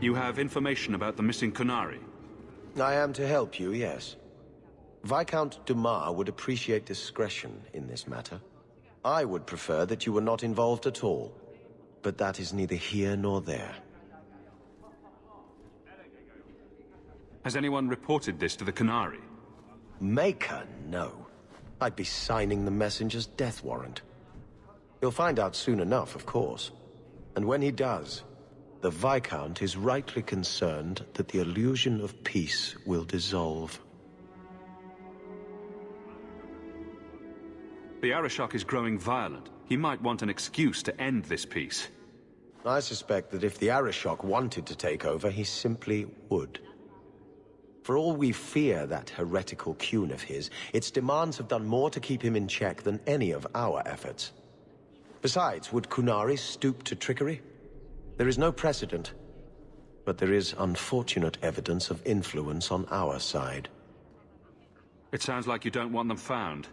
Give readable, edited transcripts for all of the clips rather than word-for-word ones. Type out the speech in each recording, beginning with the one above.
You have information about the missing Kunari? I am to help you, yes. Viscount Dumas would appreciate discretion in this matter. I would prefer that you were not involved at all, but that is neither here nor there. Has anyone reported this to the Kunari? Maker, no. I'd be signing the messenger's death warrant. He'll find out soon enough, of course. And when he does, the Viscount is rightly concerned that the illusion of peace will dissolve. The Arishok is growing violent. He might want an excuse to end this peace. I suspect that if the Arishok wanted to take over, he simply would. For all we fear that heretical Qun of his, its demands have done more to keep him in check than any of our efforts. Besides, would Kunari stoop to trickery? There is no precedent, but there is unfortunate evidence of influence on our side. It sounds like you don't want them found.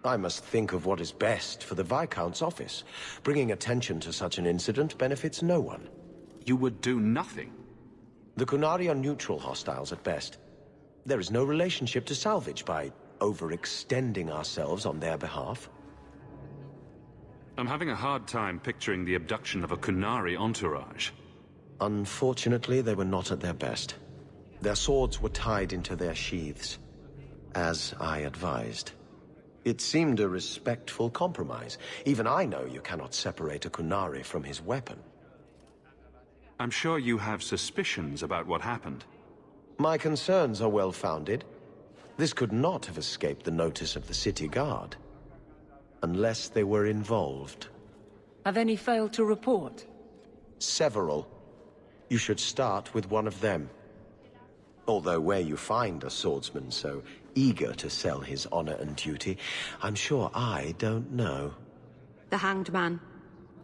I must think of what is best for the Viscount's office. Bringing attention to such an incident benefits no one. You would do nothing? The Kunari are neutral hostiles at best. There is no relationship to salvage by overextending ourselves on their behalf. I'm having a hard time picturing the abduction of a Kunari entourage. Unfortunately, they were not at their best. Their swords were tied into their sheaths, as I advised. It seemed a respectful compromise. Even I know you cannot separate a Kunari from his weapon. I'm sure you have suspicions about what happened. My concerns are well-founded. This could not have escaped the notice of the city guard. Unless they were involved. Have any failed to report? Several. You should start with one of them. Although where you find a swordsman so eager to sell his honor and duty, I'm sure I don't know. The Hanged Man.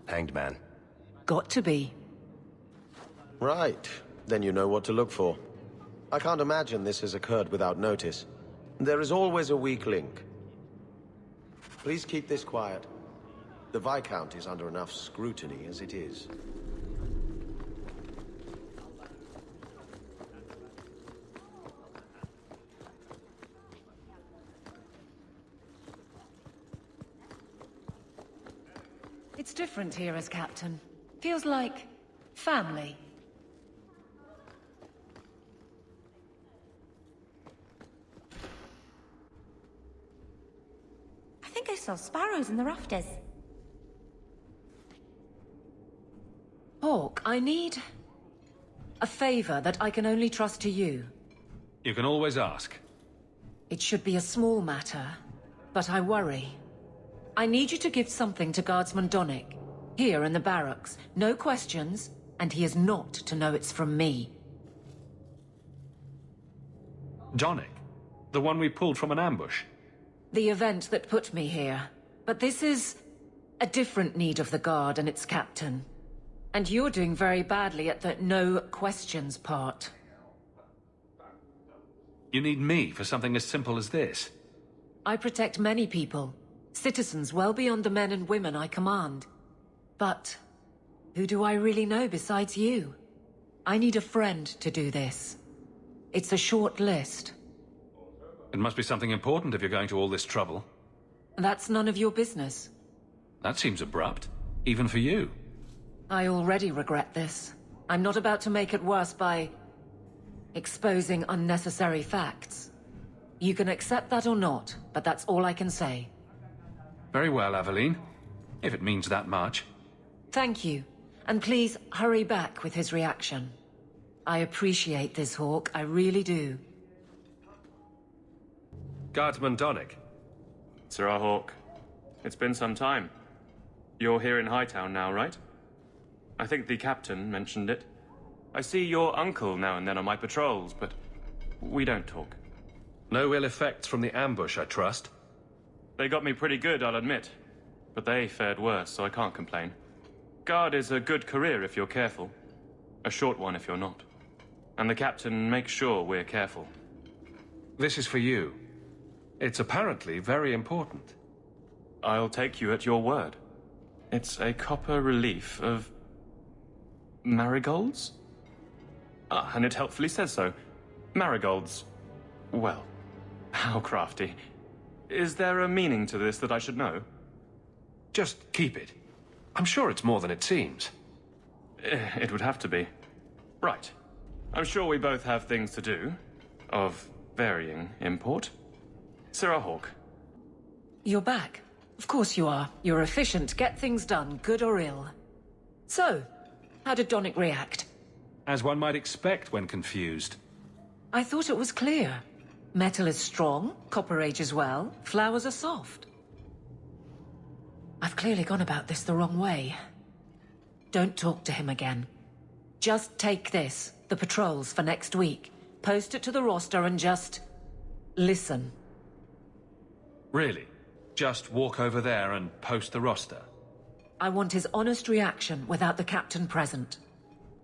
Hanged Man. Got to be. Right. Then you know what to look for. I can't imagine this has occurred without notice. There is always a weak link. Please keep this quiet. The Viscount is under enough scrutiny as it is. It's different here as captain. Feels like family. I think I saw sparrows in the rafters. Hawke, I need a favor that I can only trust to you. You can always ask. It should be a small matter, but I worry. I need you to give something to Guardsman Donnic, here in the barracks. No questions, and he is not to know it's from me. Donnic? The one we pulled from an ambush? The event that put me here. But this is a different need of the Guard and its captain. And you're doing very badly at the no questions part. You need me for something as simple as this? I protect many people. Citizens well beyond the men and women I command. But who do I really know besides you? I need a friend to do this. It's a short list. It must be something important if you're going to all this trouble. That's none of your business. That seems abrupt, even for you. I already regret this. I'm not about to make it worse by exposing unnecessary facts. You can accept that or not, but that's all I can say. Very well, Aveline. If it means that much. Thank you. And please, hurry back with his reaction. I appreciate this, Hawke. I really do. Guardsman Donnic. Sir Hawke, it's been some time. You're here in Hightown now, right? I think the captain mentioned it. I see your uncle now and then on my patrols, but we don't talk. No ill effects from the ambush, I trust? They got me pretty good, I'll admit. But they fared worse, so I can't complain. Guard is a good career if you're careful. A short one if you're not. And the captain makes sure we're careful. This is for you. It's apparently very important. I'll take you at your word. It's a copper relief of marigolds? Ah, and it helpfully says so. Marigolds. Well, how crafty. Is there a meaning to this that I should know? Just keep it. I'm sure it's more than it seems. It would have to be. Right. I'm sure we both have things to do. Of varying import. Sirrah Hawke. You're back. Of course you are. You're efficient. Get things done, good or ill. So, how did Donick react? As one might expect when confused. I thought it was clear. Metal is strong, copper ages well, flowers are soft. I've clearly gone about this the wrong way. Don't talk to him again. Just take this, the patrols for next week. Post it to the roster and just... listen. Really? Just walk over there and post the roster? I want his honest reaction without the captain present.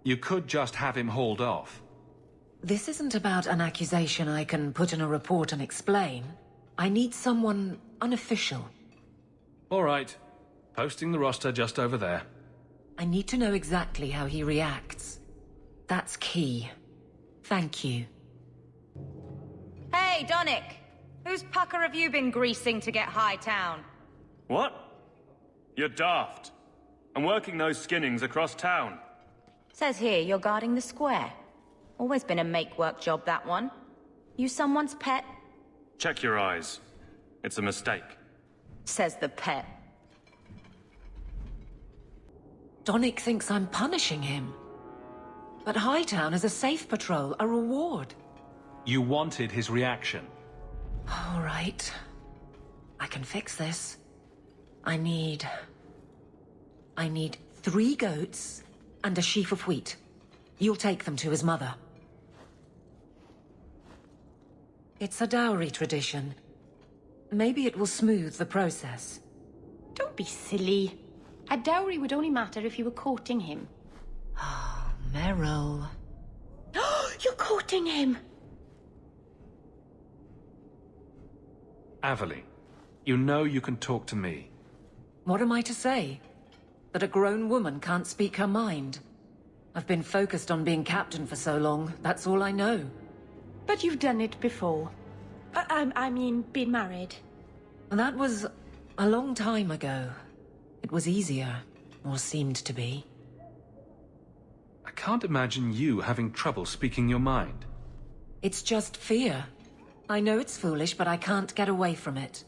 You could just have him hauled off. This isn't about an accusation I can put in a report and explain. I need someone unofficial. All right. Posting the roster just over there. I need to know exactly how he reacts. That's key. Thank you. Hey, Donick! Whose pucker have you been greasing to get Hightown? What? You're daft. I'm working those skinnings across town. Says here you're guarding the square. Always been a make-work job, that one. You someone's pet? Check your eyes. It's a mistake. Says the pet. Donick thinks I'm punishing him. But Hightown is a safe patrol, a reward. You wanted his reaction. All right. I can fix this. I need 3 goats and a sheaf of wheat. You'll take them to his mother. It's a dowry tradition. Maybe it will smooth the process. Don't be silly. A dowry would only matter if you were courting him. Oh, Merrill. You're courting him! Aveline, you know you can talk to me. What am I to say? That a grown woman can't speak her mind? I've been focused on being captain for so long, that's all I know. But you've done it before. I mean, been married. That was a long time ago. It was easier, or seemed to be. I can't imagine you having trouble speaking your mind. It's just fear. I know it's foolish, but I can't get away from it.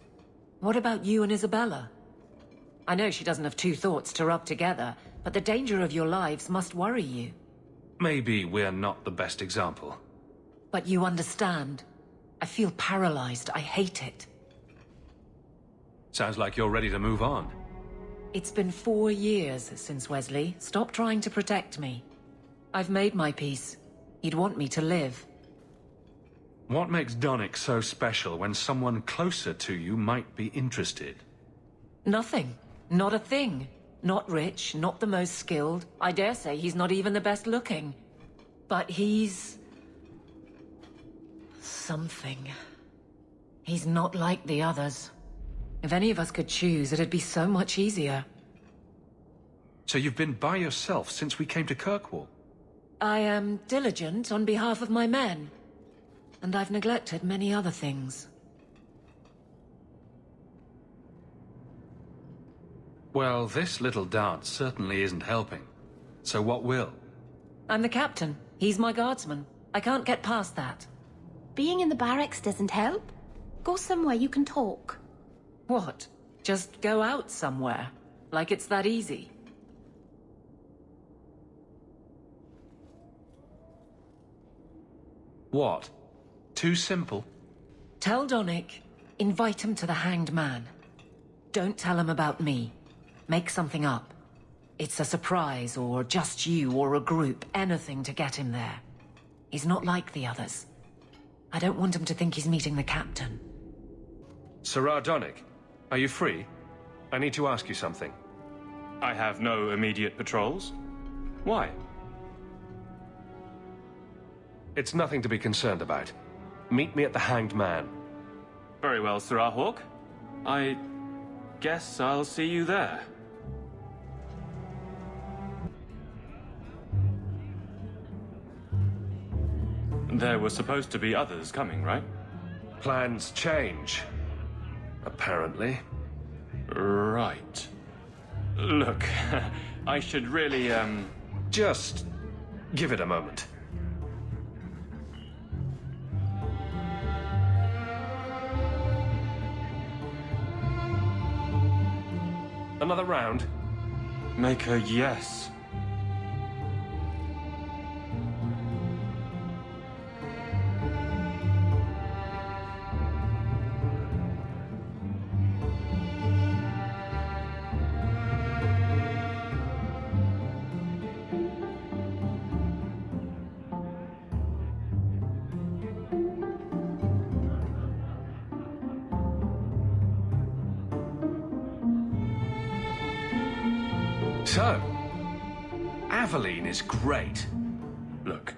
What about you and Isabella? I know she doesn't have 2 thoughts to rub together, but the danger of your lives must worry you. Maybe we're not the best example. But you understand. I feel paralyzed. I hate it. Sounds like you're ready to move on. It's been 4 years since Wesley. Stop trying to protect me. I've made my peace. He'd want me to live. What makes Donick so special when someone closer to you might be interested? Nothing. Not a thing. Not rich, not the most skilled. I dare say he's not even the best looking. But he's... something. He's not like the others. If any of us could choose, it'd be so much easier. So you've been by yourself since we came to Kirkwall? I am diligent on behalf of my men. And I've neglected many other things. Well, this little dance certainly isn't helping. So what will? I'm the captain. He's my guardsman. I can't get past that. Being in the barracks doesn't help. Go somewhere you can talk. What? Just go out somewhere? Like it's that easy? What? Too simple? Tell Donick, invite him to the Hanged Man. Don't tell him about me. Make something up. It's a surprise, or just you, or a group, anything to get him there. He's not like the others. I don't want him to think he's meeting the captain. Sirrah Donick, are you free? I need to ask you something. I have no immediate patrols. Why? It's nothing to be concerned about. Meet me at the Hanged Man. Very well, Sirrah Hawke. I guess I'll see you there. There were supposed to be others coming, right? Plans change. Apparently. Right. Look, I should really, Just give it a moment. Another round? make a yes. So, Aveline is great. Look,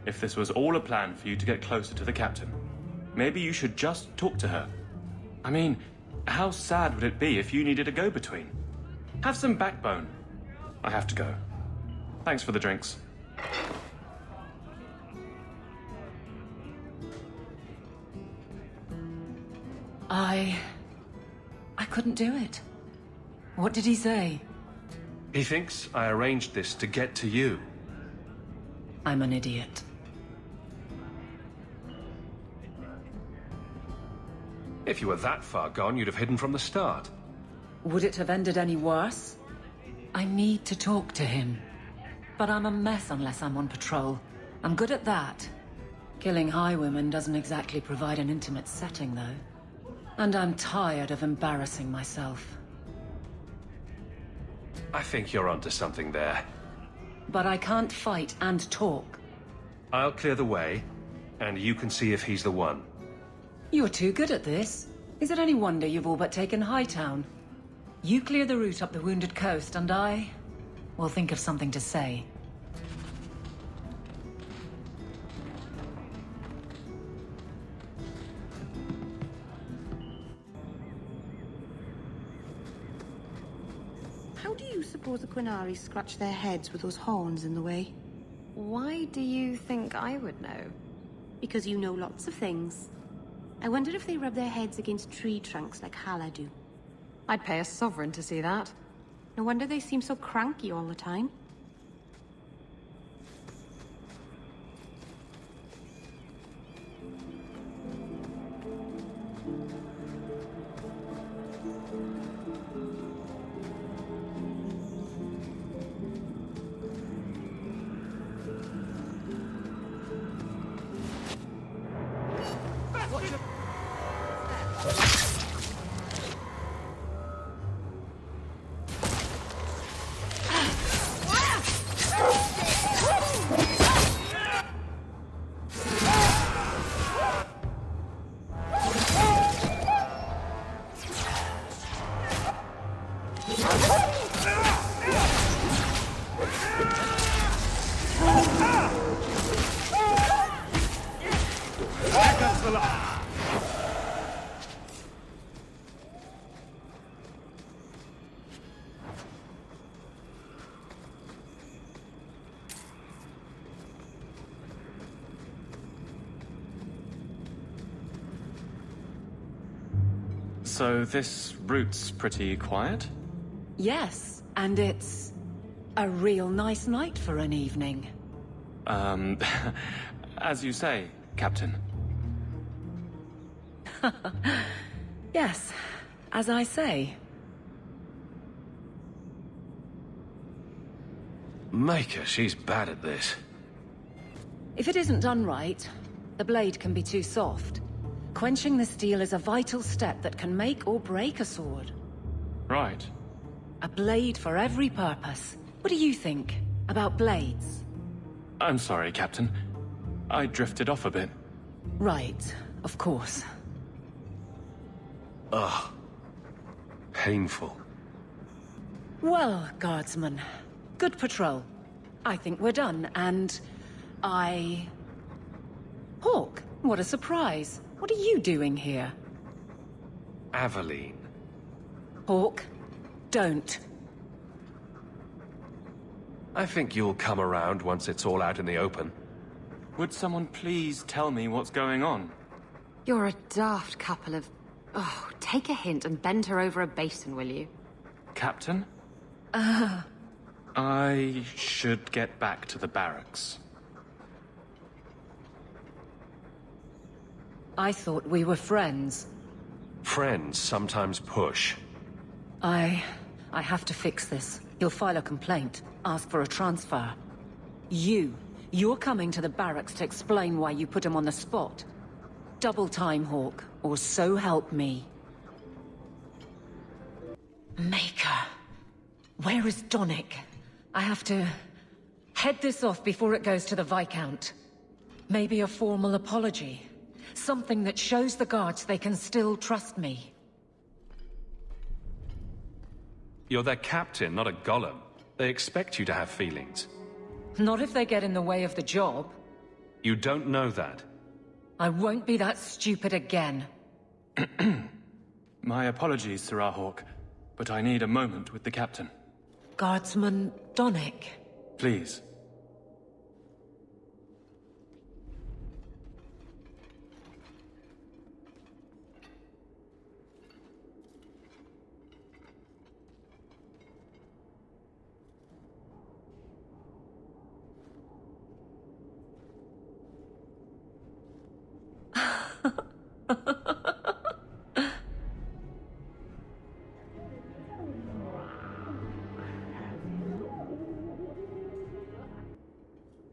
if this was all a plan for you to get closer to the captain, maybe you should just talk to her. I mean, how sad would it be if you needed a go-between? Have some backbone. I have to go. Thanks for the drinks. I couldn't do it. What did he say? He thinks I arranged this to get to you. I'm an idiot. If you were that far gone, you'd have hidden from the start. Would it have ended any worse? I need to talk to him. But I'm a mess unless I'm on patrol. I'm good at that. Killing highwaymen doesn't exactly provide an intimate setting, though. And I'm tired of embarrassing myself. I think you're onto something there. But I can't fight and talk. I'll clear the way, and you can see if he's the one. You're too good at this. Is it any wonder you've all but taken Hightown? You clear the route up the Wounded Coast, and I will think of something to say. How do you suppose the Quinari scratch their heads with those horns in the way? Why do you think I would know? Because you know lots of things. I wonder if they rub their heads against tree trunks like Hala do. I'd pay a sovereign to see that. No wonder they seem so cranky all the time. So this route's pretty quiet? Yes, and it's a real nice night for an evening. As you say, Captain. Yes, as I say. Maker, she's bad at this. If it isn't done right, the blade can be too soft. Quenching the steel is a vital step that can make or break a sword. Right. A blade for every purpose. What do you think about blades? I'm sorry, Captain. I drifted off a bit. Right, of course. Ugh. Painful. Well, guardsman, good patrol. I think we're done, and Hawke, what a surprise. What are you doing here? Aveline. Hawke, don't. I think you'll come around once it's all out in the open. Would someone please tell me what's going on? You're a daft couple of... Oh, take a hint and bend her over a basin, will you? Captain? I should get back to the barracks. I thought we were friends. Friends sometimes push. I have to fix this. He'll file a complaint, ask for a transfer. You're coming to the barracks to explain why you put him on the spot. Double time, Hawke, or so help me. Maker. Where is Donick? I have to head this off before it goes to the Viscount. Maybe a formal apology. Something that shows the guards they can still trust me. You're their captain, not a golem. They expect you to have feelings. Not if they get in the way of the job. You don't know that. I won't be that stupid again. My apologies, Sir Hawke, but I need a moment with the captain. Guardsman Donick. Please.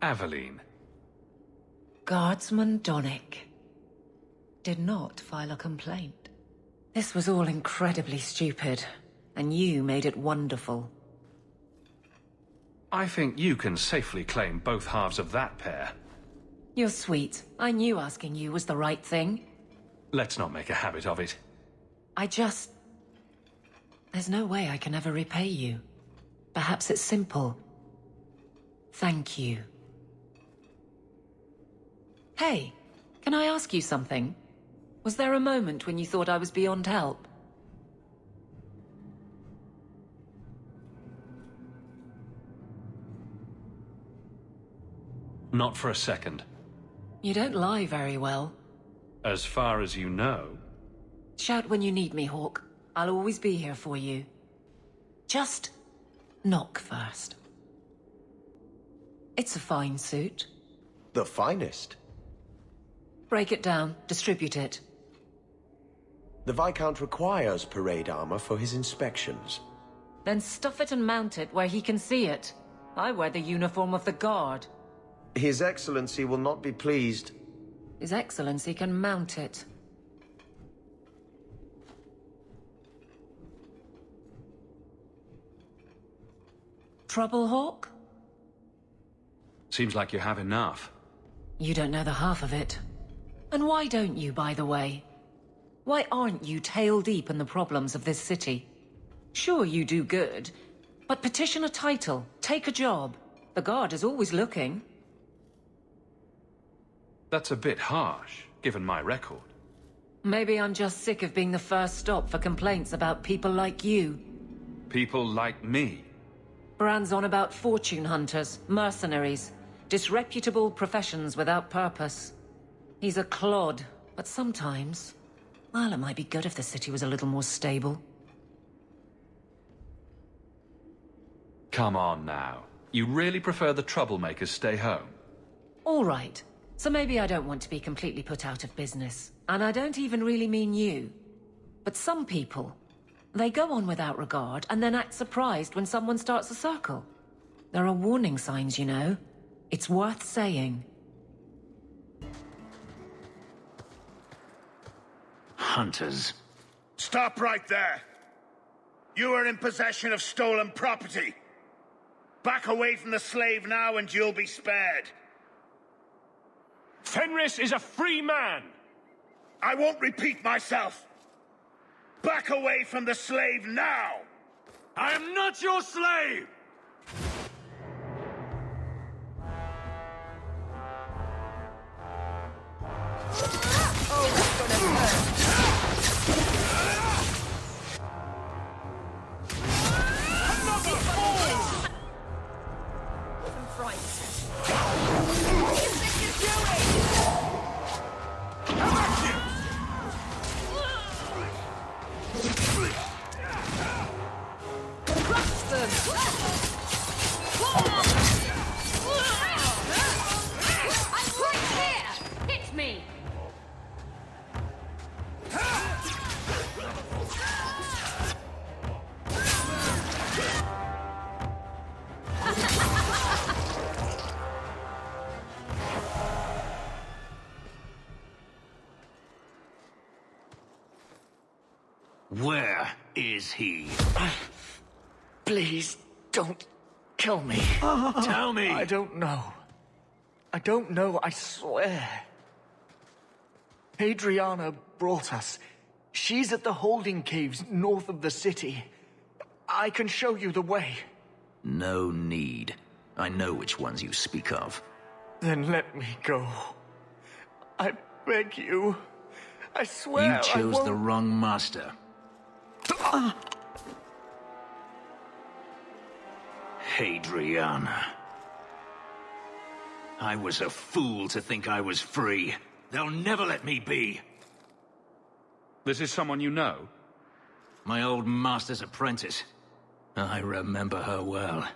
Aveline. Guardsman Donick did not file a complaint. This was all incredibly stupid, and you made it wonderful. I think you can safely claim both halves of that pair. You're sweet. I knew asking you was the right thing. Let's not make a habit of it. There's no way I can ever repay you. Perhaps it's simple. Thank you. Hey, can I ask you something? Was there a moment when you thought I was beyond help? Not for a second. You don't lie very well. As far as you know. Shout when you need me, Hawke. I'll always be here for you. Just knock first. It's a fine suit. The finest. Break it down, distribute it. The Viscount requires parade armor for his inspections. Then stuff it and mount it where he can see it. I wear the uniform of the Guard. His Excellency will not be pleased. His Excellency can mount it. Trouble, Hawke? Seems like you have enough. You don't know the half of it. And why don't you, by the way? Why aren't you tail deep in the problems of this city? Sure, you do good, but petition a title, take a job. The Guard is always looking. That's a bit harsh, given my record. Maybe I'm just sick of being the first stop for complaints about people like you. People like me. Brand's on about fortune hunters, mercenaries, disreputable professions without purpose. He's a clod, but sometimes... well, it might be good if the city was a little more stable. Come on now. You really prefer the troublemakers stay home? All right. So maybe I don't want to be completely put out of business. And I don't even really mean you. But some people, they go on without regard and then act surprised when someone starts a circle. There are warning signs, you know. It's worth saying. Hunters. Stop right there! You are in possession of stolen property. Back away from the slave now and you'll be spared. Fenris is a free man! I won't repeat myself. Back away from the slave now! I am not your slave! Where is he? Please, don't kill me. Tell me! I don't know. I don't know, I swear. Adriana brought us. She's at the holding caves north of the city. I can show you the way. No need. I know which ones you speak of. Then let me go. I beg you. I swear You chose I won't... the wrong master. Adriana. I was a fool to think I was free. They'll never let me be. This is someone you know? My old master's apprentice. I remember her well.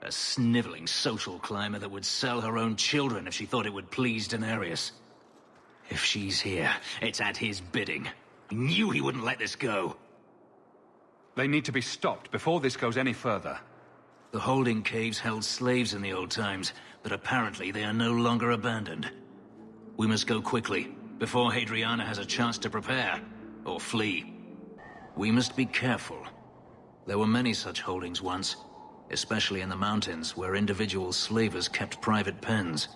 A sniveling social climber that would sell her own children if she thought it would please Daenerys. If she's here, it's at his bidding. He knew he wouldn't let this go. They need to be stopped before this goes any further. The holding caves held slaves in the old times, but apparently they are no longer abandoned. We must go quickly, before Hadriana has a chance to prepare, or flee. We must be careful. There were many such holdings once, especially in the mountains, where individual slavers kept private pens.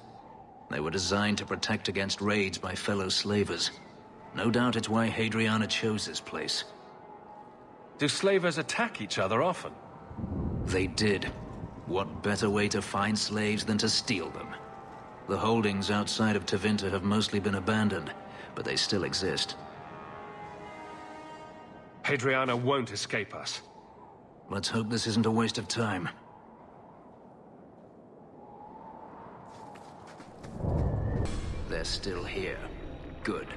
They were designed to protect against raids by fellow slavers. No doubt it's why Hadriana chose this place. Do slavers attack each other often? They did. What better way to find slaves than to steal them? The holdings outside of Tevinter have mostly been abandoned, but they still exist. Hadriana won't escape us. Let's hope this isn't a waste of time. They're still here. Good.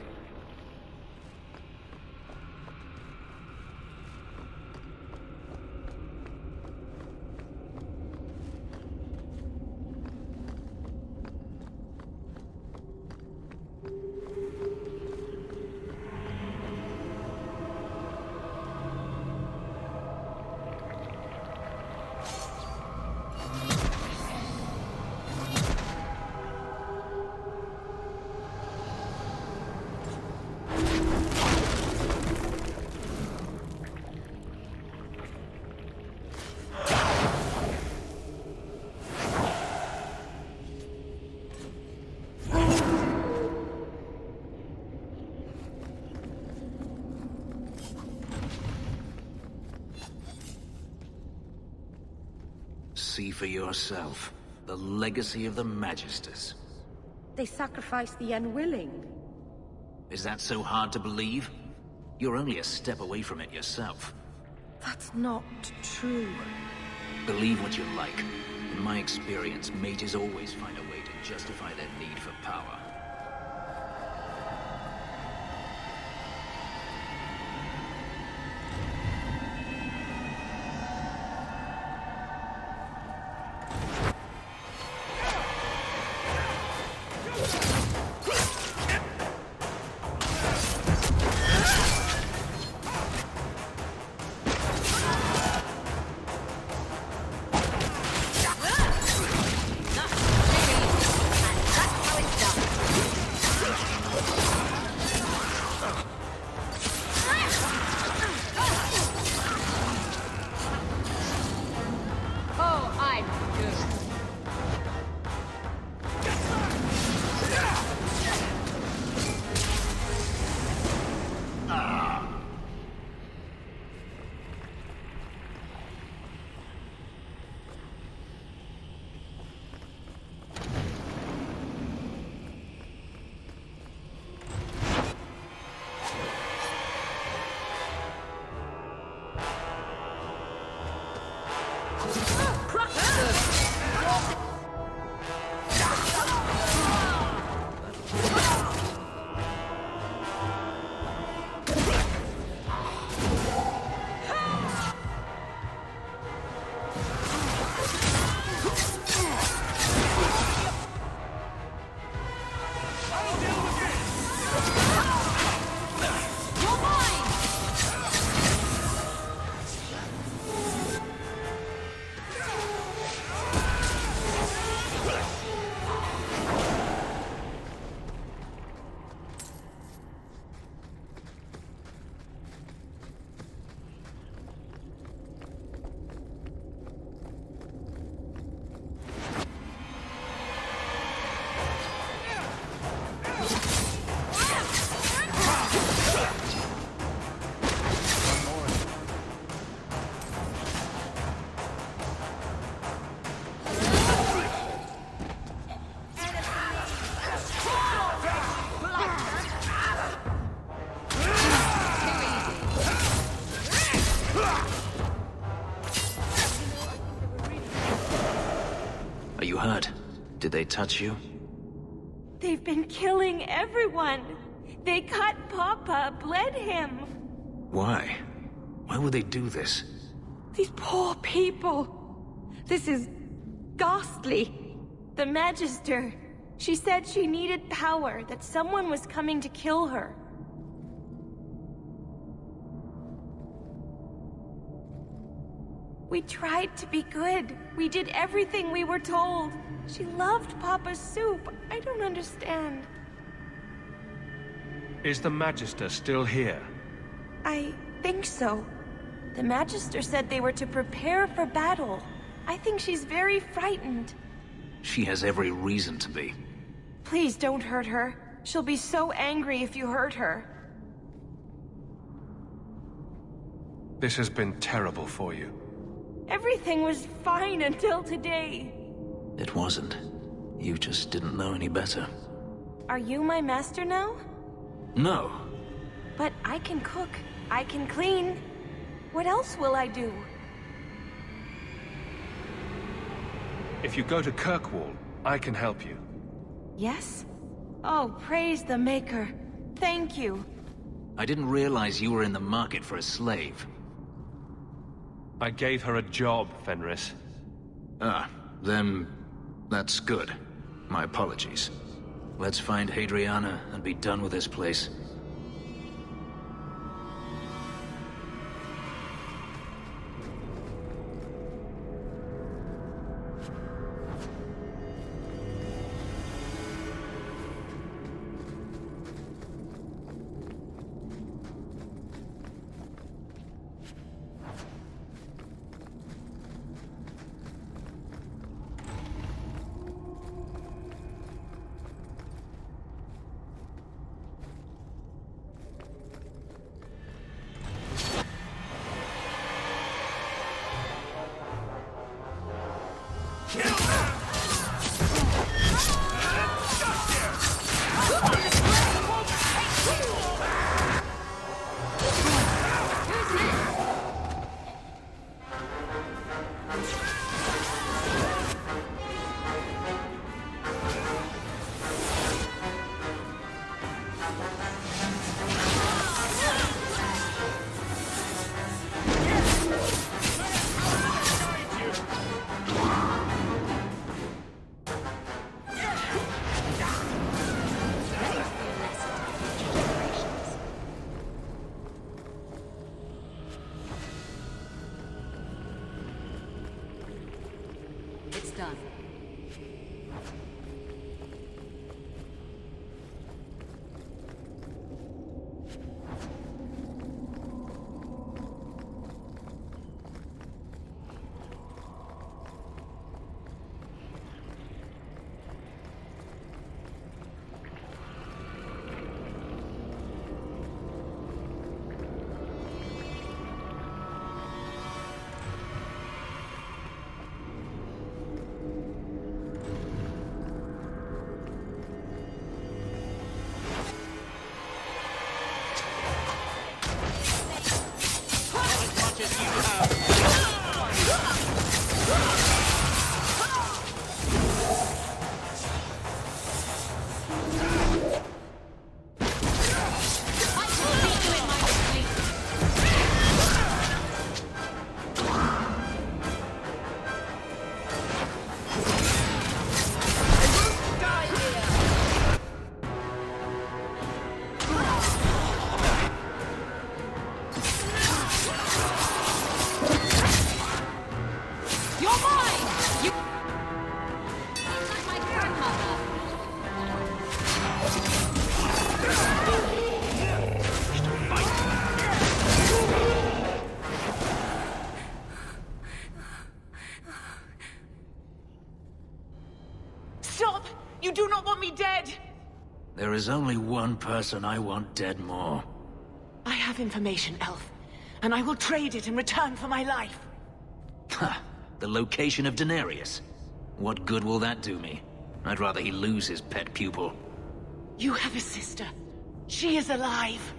See for yourself. The legacy of the Magisters. They sacrifice the unwilling. Is that so hard to believe? You're only a step away from it yourself. That's not true. Believe what you like. In my experience, mages always find a way to justify their need for power. Are you hurt? Did they touch you? They've been killing everyone. They cut Papa, bled him. Why? Why would they do this? These poor people. This is ghastly. The Magister. She said she needed power, that someone was coming to kill her. We tried to be good. We did everything we were told. She loved Papa's soup. I don't understand. Is the Magister still here? I think so. The Magister said they were to prepare for battle. I think she's very frightened. She has every reason to be. Please don't hurt her. She'll be so angry if you hurt her. This has been terrible for you. Everything was fine until today. It wasn't. You just didn't know any better. Are you my master now? No. But I can cook. I can clean. What else will I do? If you go to Kirkwall, I can help you. Yes? Oh, praise the Maker. Thank you. I didn't realize you were in the market for a slave. I gave her a job, Fenris. Ah, then that's good. My apologies. Let's find Hadriana and be done with this place. You do not want me dead! There is only one person I want dead more. I have information, Elf, and I will trade it in return for my life. Ha! The location of Daenerys. What good will that do me? I'd rather he lose his pet pupil. You have a sister. She is alive.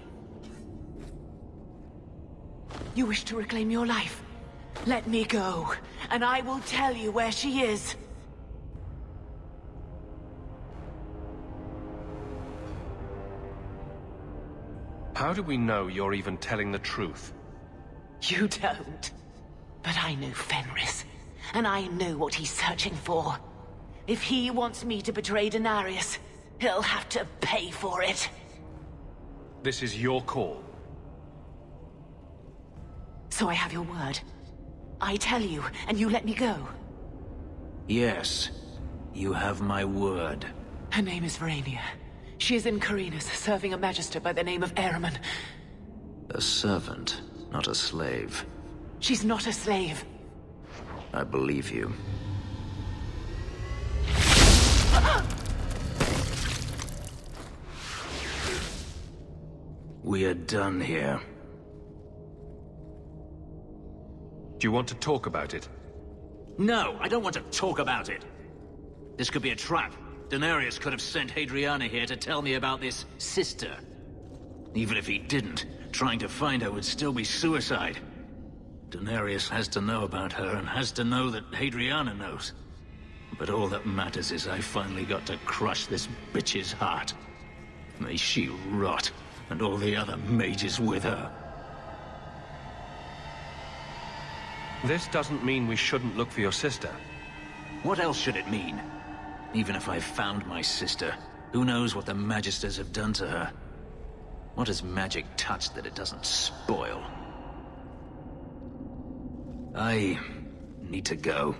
You wish to reclaim your life? Let me go, and I will tell you where she is. How do we know you're even telling the truth? You don't. But I know Fenris, and I know what he's searching for. If he wants me to betray Daenerys, he'll have to pay for it. This is your call. So I have your word. I tell you, and you let me go. Yes, you have my word. Her name is Verania. She is in Carinas, serving a magister by the name of Ehrman. A servant, not a slave. She's not a slave. I believe you. We are done here. Do you want to talk about it? No, I don't want to talk about it. This could be a trap. Daenerys could have sent Hadriana here to tell me about this sister. Even if he didn't, trying to find her would still be suicide. Daenerys has to know about her and has to know that Hadriana knows. But all that matters is I finally got to crush this bitch's heart. May she rot, and all the other mages with her. This doesn't mean we shouldn't look for your sister. What else should it mean? Even if I found my sister, who knows what the Magisters have done to her? What has magic touched that it doesn't spoil? I need to go.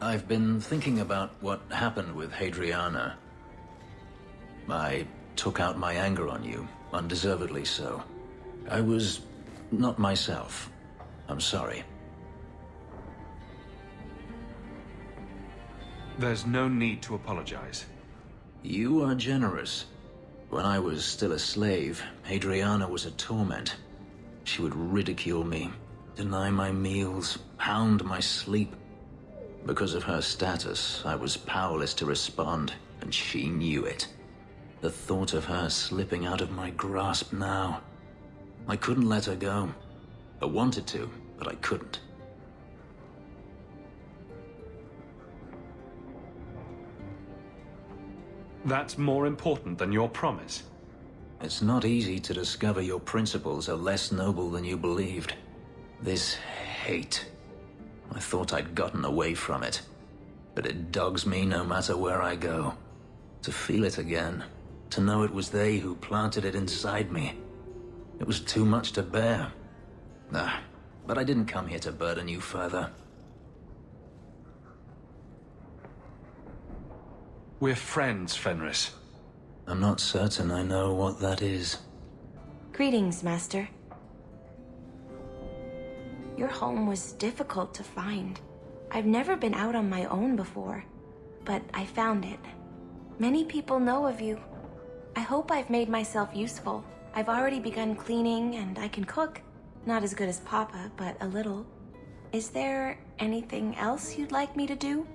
I've been thinking about what happened with Hadriana. I took out my anger on you, undeservedly so. I was not myself. I'm sorry. There's no need to apologize. You are generous. When I was still a slave, Hadriana was a torment. She would ridicule me, deny my meals, hound my sleep. Because of her status, I was powerless to respond, and she knew it. The thought of her slipping out of my grasp now. I couldn't let her go. I wanted to, but I couldn't. That's more important than your promise. It's not easy to discover your principles are less noble than you believed. This hate. I thought I'd gotten away from it. But it dogs me no matter where I go. To feel it again. To know it was they who planted it inside me. It was too much to bear. But I didn't come here to burden you further. We're friends, Fenris. I'm not certain I know what that is. Greetings, Master. Your home was difficult to find. I've never been out on my own before, but I found it. Many people know of you. I hope I've made myself useful. I've already begun cleaning, and I can cook. Not as good as Papa, but a little. Is there anything else you'd like me to do?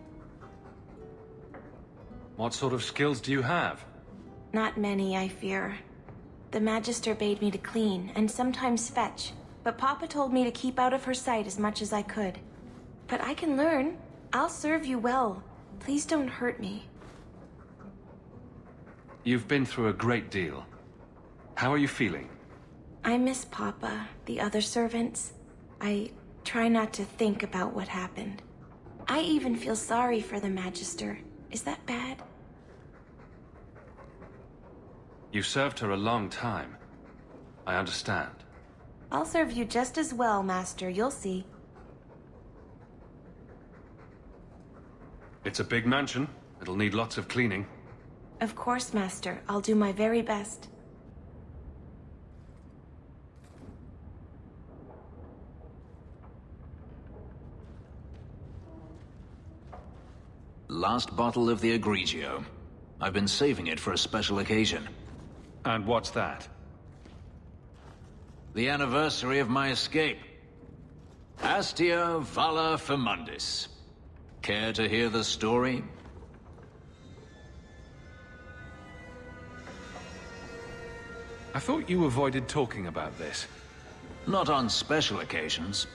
What sort of skills do you have? Not many, I fear. The Magister bade me to clean, and sometimes fetch, but Papa told me to keep out of her sight as much as I could. But I can learn. I'll serve you well. Please don't hurt me. You've been through a great deal. How are you feeling? I miss Papa, the other servants. I try not to think about what happened. I even feel sorry for the Magister. Is that bad? You served her a long time. I understand. I'll serve you just as well, Master. You'll see. It's a big mansion. It'll need lots of cleaning. Of course, Master. I'll do my very best. last bottle of the Egregio. I've been saving it for a special occasion. And what's that? The anniversary of my escape. Astia Vala Femundis. Care to hear the story? I thought you avoided talking about this. Not on special occasions.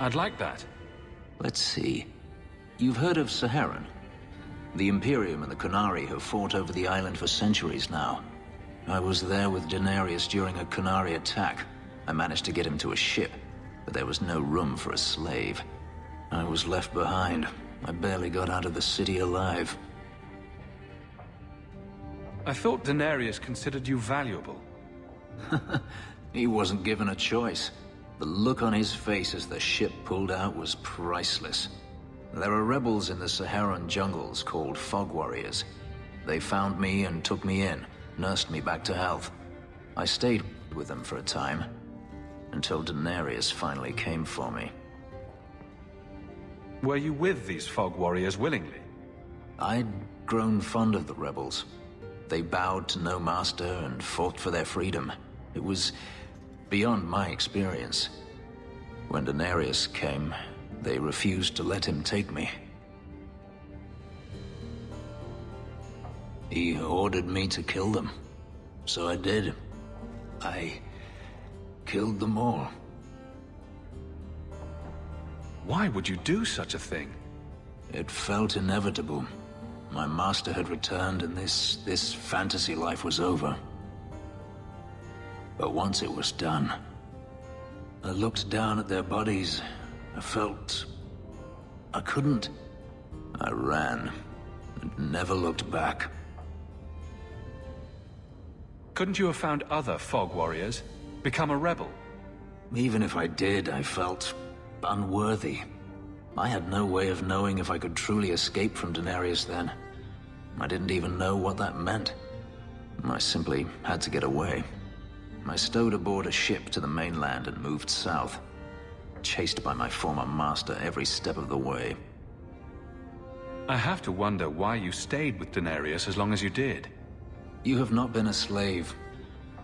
I'd like that. Let's see. You've heard of Saharan? The Imperium and the Qunari have fought over the island for centuries now. I was there with Daenerys during a Qunari attack. I managed to get him to a ship, but there was no room for a slave. I was left behind. I barely got out of the city alive. I thought Daenerys considered you valuable. He wasn't given a choice. The look on his face as the ship pulled out was priceless. There are rebels in the Saharan jungles called Fog Warriors. They found me and took me in, nursed me back to health. I stayed with them for a time, until Daenerys finally came for me. Were you with these Fog Warriors willingly? I'd grown fond of the rebels. They bowed to no master and fought for their freedom. It was beyond my experience. When Daenerys came, they refused to let him take me. He ordered me to kill them. So I did. I killed them all. Why would you do such a thing? It felt inevitable. My master had returned and this fantasy life was over. But once it was done, I looked down at their bodies. I felt I couldn't. I ran and never looked back. Couldn't you have found other Fog Warriors? Become a rebel? Even if I did, I felt unworthy. I had no way of knowing if I could truly escape from Daenerys then. I didn't even know what that meant. I simply had to get away. I stowed aboard a ship to the mainland and moved south, chased by my former master every step of the way. I have to wonder why you stayed with Daenerys as long as you did. You have not been a slave.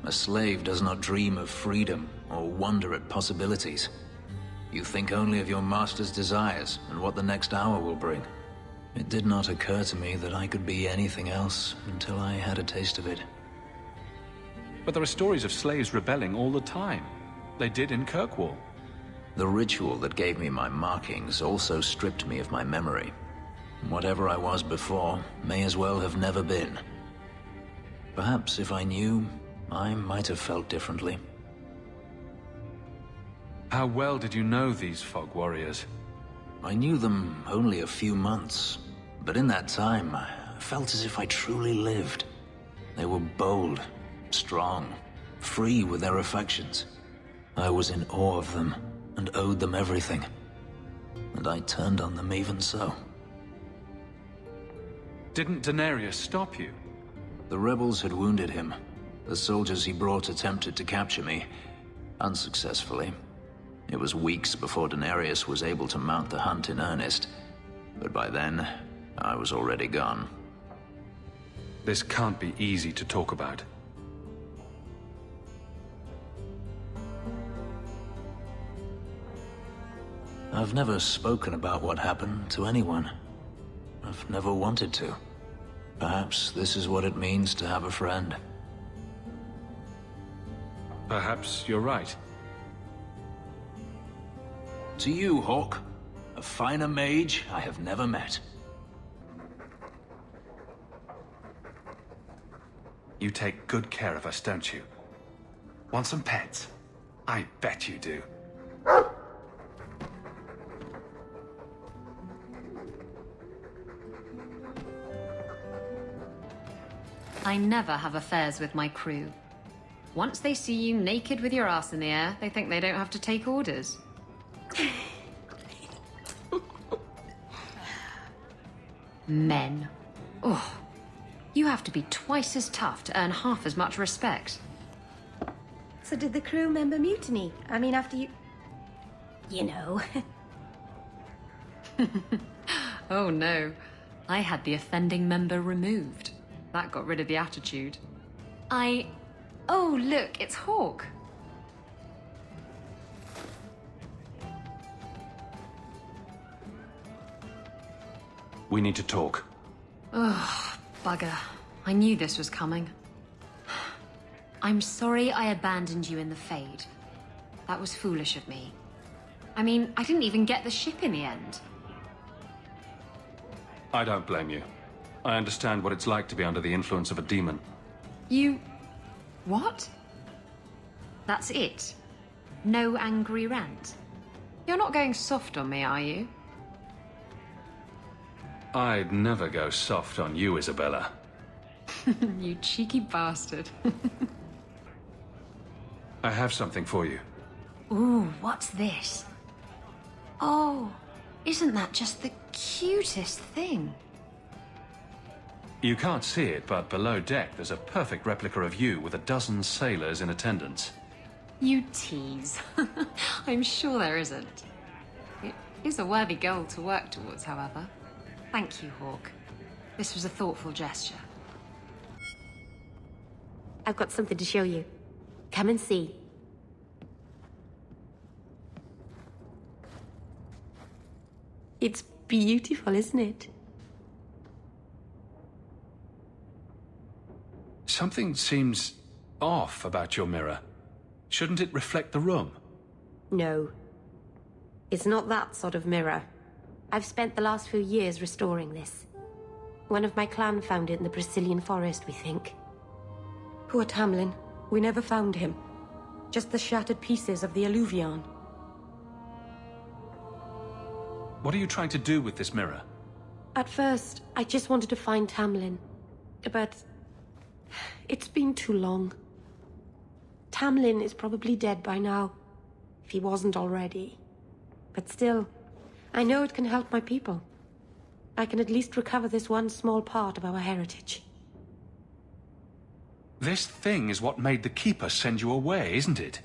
A slave does not dream of freedom or wonder at possibilities. You think only of your master's desires and what the next hour will bring. It did not occur to me that I could be anything else until I had a taste of it. But there are stories of slaves rebelling all the time. They did in Kirkwall. The ritual that gave me my markings also stripped me of my memory. Whatever I was before may as well have never been. Perhaps if I knew, I might have felt differently. How well did you know these Fog Warriors? I knew them only a few months, but in that time, I felt as if I truly lived. They were bold, strong, free with their affections. I was in awe of them and owed them everything. And I turned on them even so. Didn't Daenerys stop you? The rebels had wounded him. The soldiers he brought attempted to capture me, unsuccessfully. It was weeks before Daenerys was able to mount the hunt in earnest, but by then, I was already gone. This can't be easy to talk about. I've never spoken about what happened to anyone. I've never wanted to. Perhaps this is what it means to have a friend. Perhaps you're right. To you, Hawke, a finer mage I have never met. You take good care of us, don't you? Want some pets? I bet you do. I never have affairs with my crew. Once they see you naked with your ass in the air, they think they don't have to take orders. Men. Oh, you have to be twice as tough to earn half as much respect. So did the crew member mutiny? I mean, after you... You know. Oh no. I had the offending member removed. That got rid of the attitude. Oh, look, it's Hawke. We need to talk. Ugh, bugger. I knew this was coming. I'm sorry I abandoned you in the Fade. That was foolish of me. I mean, I didn't even get the ship in the end. I don't blame you. I understand what it's like to be under the influence of a demon. You... what? That's it? No angry rant? You're not going soft on me, are you? I'd never go soft on you, Isabella. You cheeky bastard. I have something for you. Ooh, what's this? Oh, isn't that just the cutest thing? You can't see it, but below deck there's a perfect replica of you with a dozen sailors in attendance. You tease. I'm sure there isn't. It is a worthy goal to work towards, however. Thank you, Hawke. This was a thoughtful gesture. I've got something to show you. Come and see. It's beautiful, isn't it? Something seems off about your mirror. Shouldn't it reflect the room? No. It's not that sort of mirror. I've spent the last few years restoring this. One of my clan found it in the Brazilian forest, we think. Poor Tamlin. We never found him. Just the shattered pieces of the Alluvion. What are you trying to do with this mirror? At first, I just wanted to find Tamlin. But... it's been too long. Tamlin is probably dead by now, if he wasn't already. But still, I know it can help my people. I can at least recover this one small part of our heritage. This thing is what made the Keeper send you away, isn't it?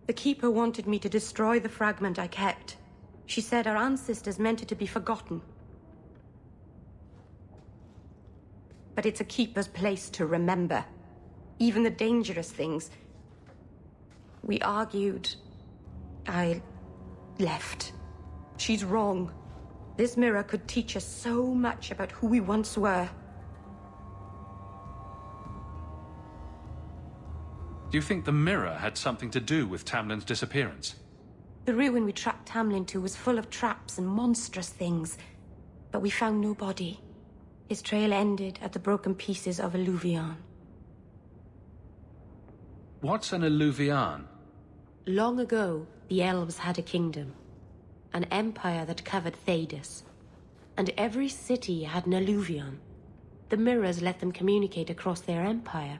The Keeper wanted me to destroy the fragment I kept. She said our ancestors meant it to be forgotten. But it's a Keeper's place to remember. Even the dangerous things. We argued. I left. She's wrong. This mirror could teach us so much about who we once were. Do you think the mirror had something to do with Tamlin's disappearance? The ruin we tracked Tamlin to was full of traps and monstrous things, but we found no body. His trail ended at the broken pieces of Alluvion. What's an Alluvion? Long ago, the elves had a kingdom. An empire that covered Thedas. And every city had an Alluvion. The mirrors let them communicate across their empire.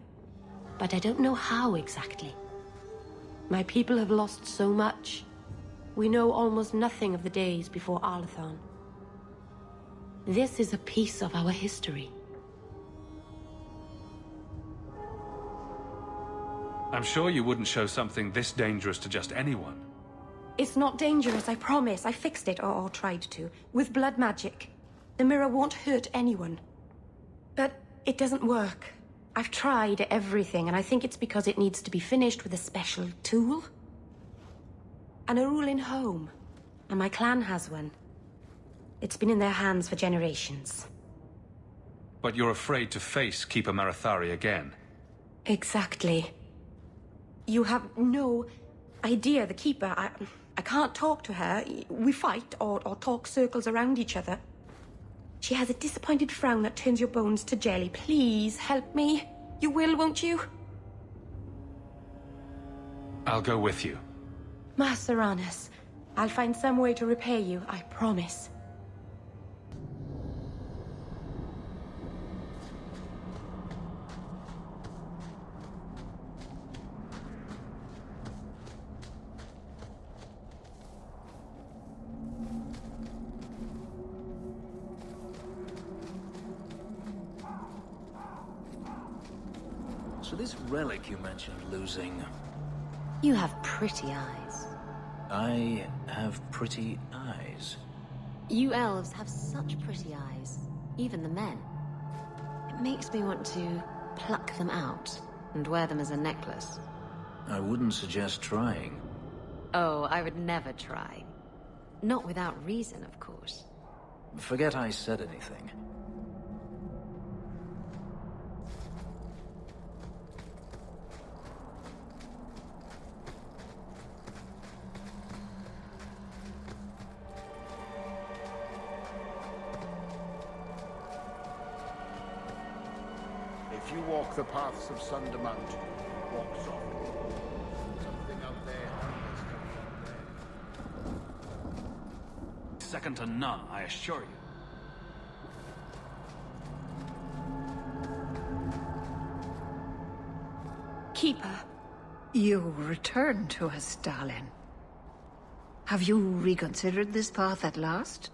But I don't know how exactly. My people have lost so much. We know almost nothing of the days before Arlathon. This is a piece of our history. I'm sure you wouldn't show something this dangerous to just anyone. It's not dangerous, I promise. I fixed it, or tried to, with blood magic. The mirror won't hurt anyone. But it doesn't work. I've tried everything, and I think it's because it needs to be finished with a special tool. An Arulin home. And my clan has one. It's been in their hands for generations. But you're afraid to face Keeper Marathari again. Exactly. You have no idea, the Keeper. I can't talk to her. We fight or talk circles around each other. She has a disappointed frown that turns your bones to jelly. Please, help me. You will, won't you? I'll go with you. Master Arnus, I'll find some way to repay you, I promise. So this relic you mentioned losing... You have pretty eyes. I have pretty eyes. You elves have such pretty eyes, even the men. It makes me want to pluck them out and wear them as a necklace. I wouldn't suggest trying. Oh, I would never try. Not without reason, of course. Forget I said anything. If you walk the paths of Sundermount, walk softly. Something out there is coming up there. Second to none, I assure you. Keeper. You return to us, darling. Have you reconsidered this path at last?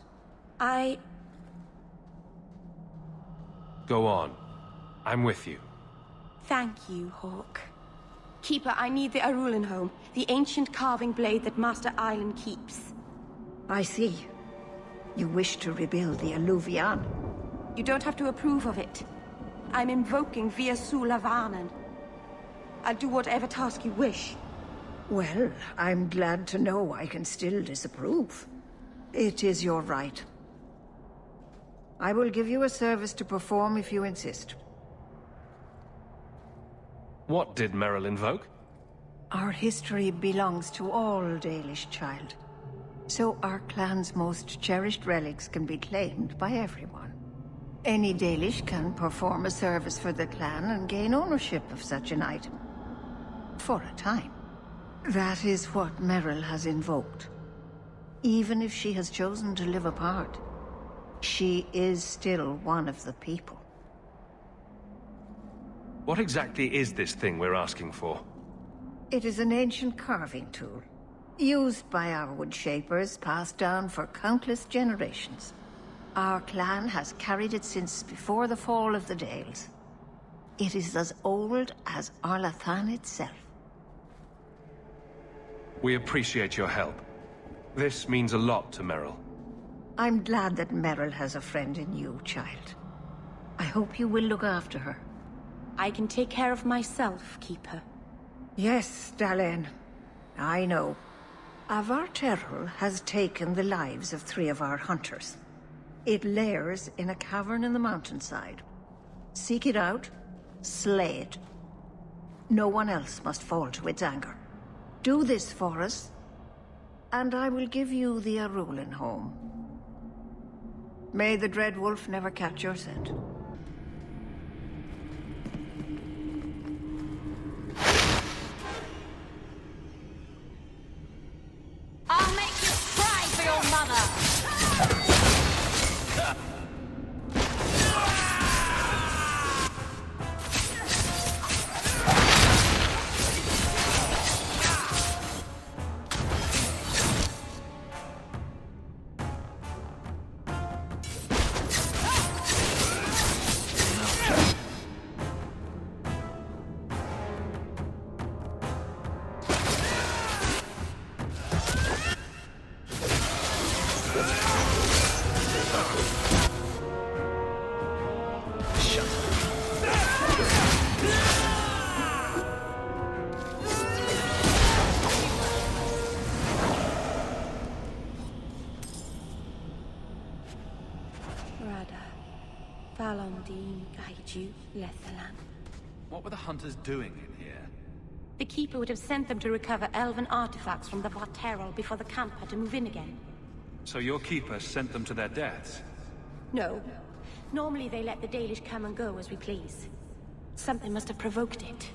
Go on. I'm with you. Thank you, Hawke. Keeper, I need the Aveline home, the ancient carving blade that Master Aveline keeps. I see. You wish to rebuild the Alluvian. You don't have to approve of it. I'm invoking Via Sula Varnen. I'll do whatever task you wish. Well, I'm glad to know I can still disapprove. It is your right. I will give you a service to perform if you insist. What did Merrill invoke? Our history belongs to all Dalish, child. So our clan's most cherished relics can be claimed by everyone. Any Dalish can perform a service for the clan and gain ownership of such an item. For a time. That is what Merrill has invoked. Even if she has chosen to live apart, she is still one of the people. What exactly is this thing we're asking for? It is an ancient carving tool, used by our wood shapers, passed down for countless generations. Our clan has carried it since before the fall of the Dales. It is as old as Arlathan itself. We appreciate your help. This means a lot to Merrill. I'm glad that Merrill has a friend in you, child. I hope you will look after her. I can take care of myself, Keeper. Yes, Dallin. I know. Avar Terrell has taken the lives of 3 of our hunters. It lairs in a cavern in the mountainside. Seek it out, slay it. No one else must fall to its anger. Do this for us, and I will give you the Aveline home. May the Dread Wolf never catch your scent. I'll make you cry for your mother! What were the hunters doing in here? The Keeper would have sent them to recover elven artifacts from the Varterol before the camp had to move in again. So your keeper sent them to their deaths? No. Normally they let the Dalish come and go as we please. Something must have provoked it.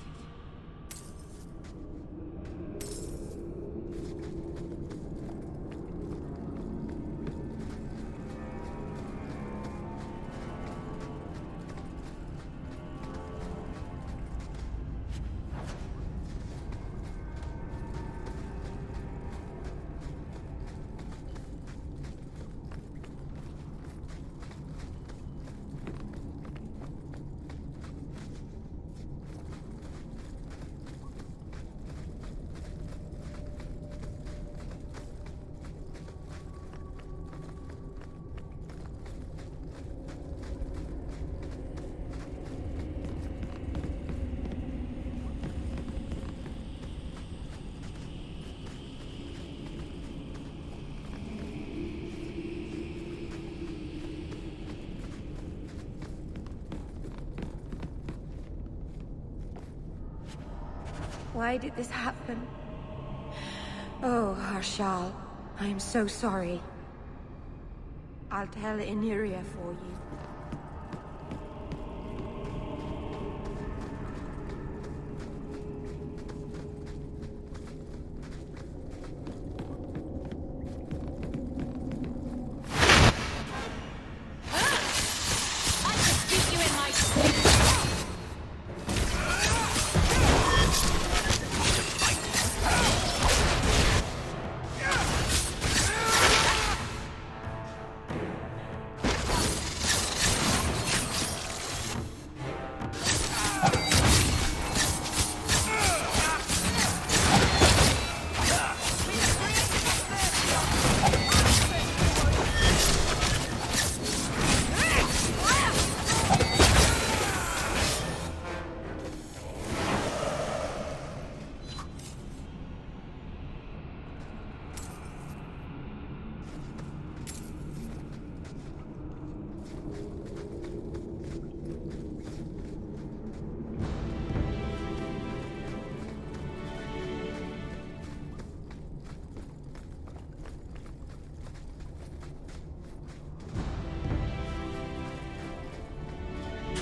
Why did this happen? Oh, Harshal, I am so sorry. I'll tell Iniria for you.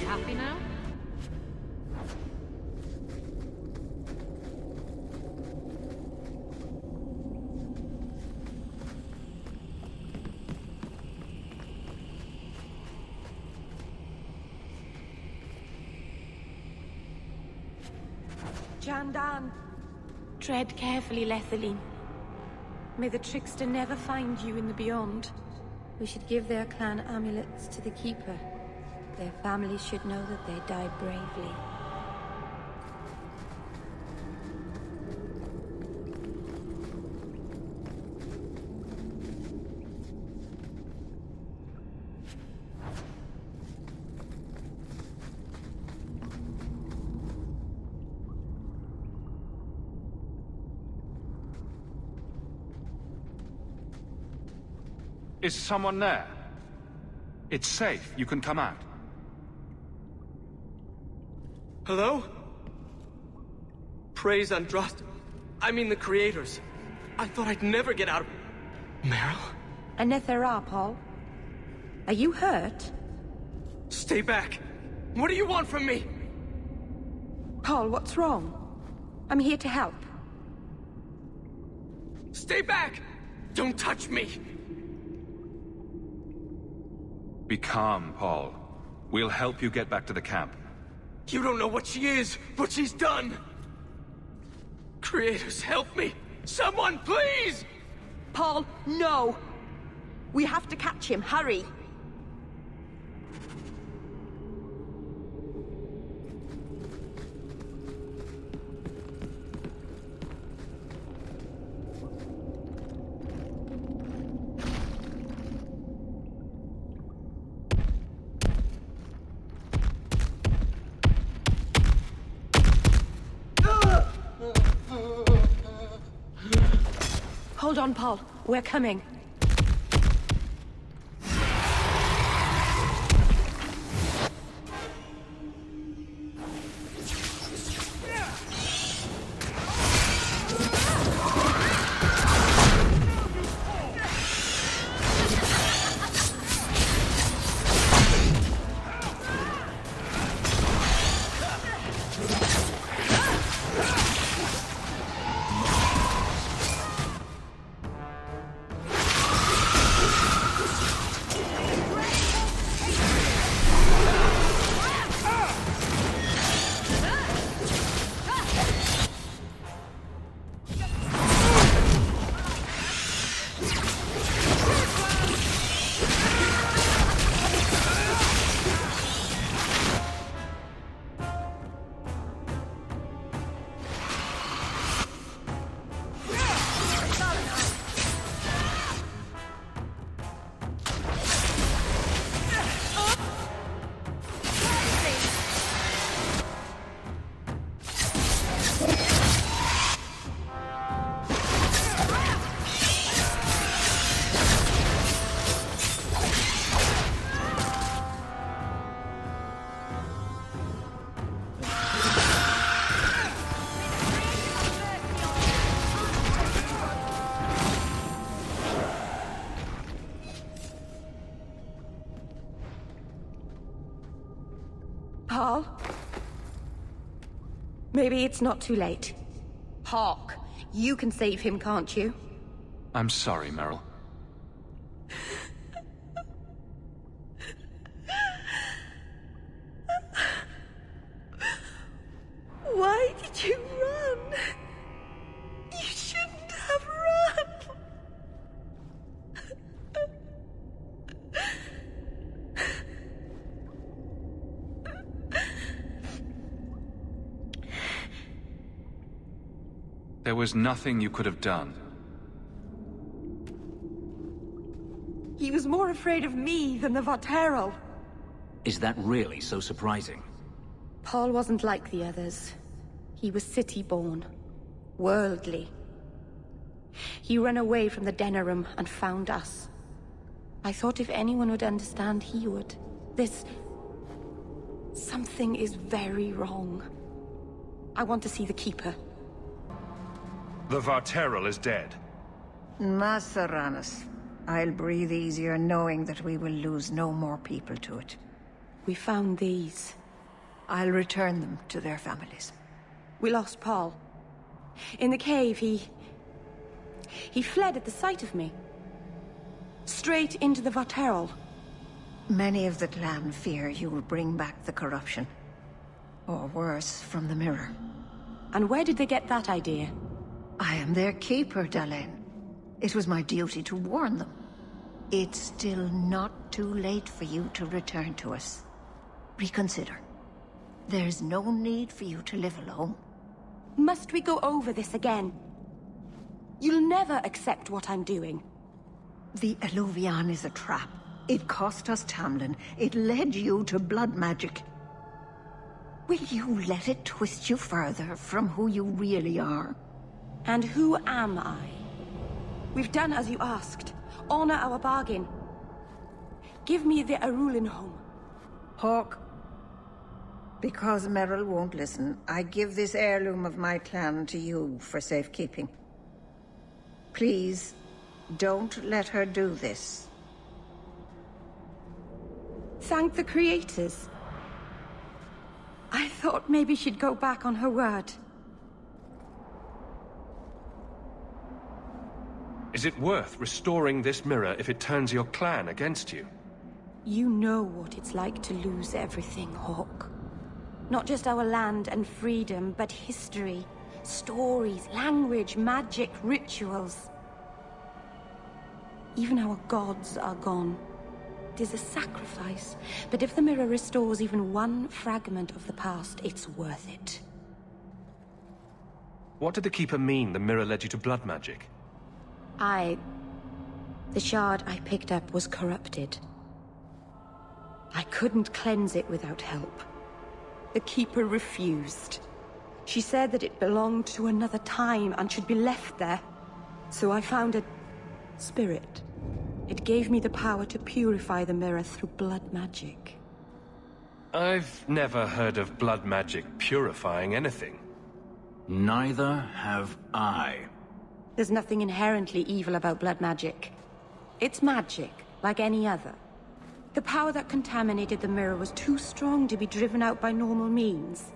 Happy now? Jandan! Tread carefully, Aveline. May the trickster never find you in the beyond. We should give their clan amulets to the Keeper. Their families should know that they died bravely. Is someone there? It's safe. You can come out. Hello? Praise Andraste. I mean the creators. I thought I'd never get out of... Merrill? Anethera, Paul. Are you hurt? Stay back! What do you want from me? Paul, what's wrong? I'm here to help. Stay back! Don't touch me! Be calm, Paul. We'll help you get back to the camp. You don't know what she is, what she's done! Creators, help me! Someone, please! Paul, no! We have to catch him, hurry! Hold on, Paul. We're coming. Paul? Maybe it's not too late. Hawke, you can save him, can't you? I'm sorry, Merrill. Why did you run? You shouldn't have run. There was nothing you could have done. He was more afraid of me than the Varterol. Is that really so surprising? Paul wasn't like the others. He was city-born, worldly. He ran away from the Denerim and found us. I thought if anyone would understand, he would. Something is very wrong. I want to see the Keeper. The Varterol is dead. Maseranas. I'll breathe easier knowing that we will lose no more people to it. We found these. I'll return them to their families. We lost Paul. In the cave, he fled at the sight of me. Straight into the Varterol. Many of the clan fear you will bring back the corruption. Or worse, from the mirror. And where did they get that idea? I am their keeper, Dallin. It was my duty to warn them. It's still not too late for you to return to us. Reconsider. There's no need for you to live alone. Must we go over this again? You'll never accept what I'm doing. The Alluvion is a trap. It cost us Tamlin. It led you to blood magic. Will you let it twist you further from who you really are? And who am I? We've done as you asked. Honor our bargain. Give me the Arulin home. Hawke. Because Merrill won't listen, I give this heirloom of my clan to you for safekeeping. Please, don't let her do this. Thank the creators. I thought maybe she'd go back on her word. Is it worth restoring this mirror if it turns your clan against you? You know what it's like to lose everything, Hawke. Not just our land and freedom, but history, stories, language, magic, rituals. Even our gods are gone. It is a sacrifice, but if the mirror restores even one fragment of the past, it's worth it. What did the Keeper mean the mirror led you to blood magic? The shard I picked up was corrupted. I couldn't cleanse it without help. The Keeper refused. She said that it belonged to another time and should be left there. So I found a spirit. It gave me the power to purify the mirror through blood magic. I've never heard of blood magic purifying anything. Neither have I. There's nothing inherently evil about blood magic. It's magic, like any other. The power that contaminated the mirror was too strong to be driven out by normal means.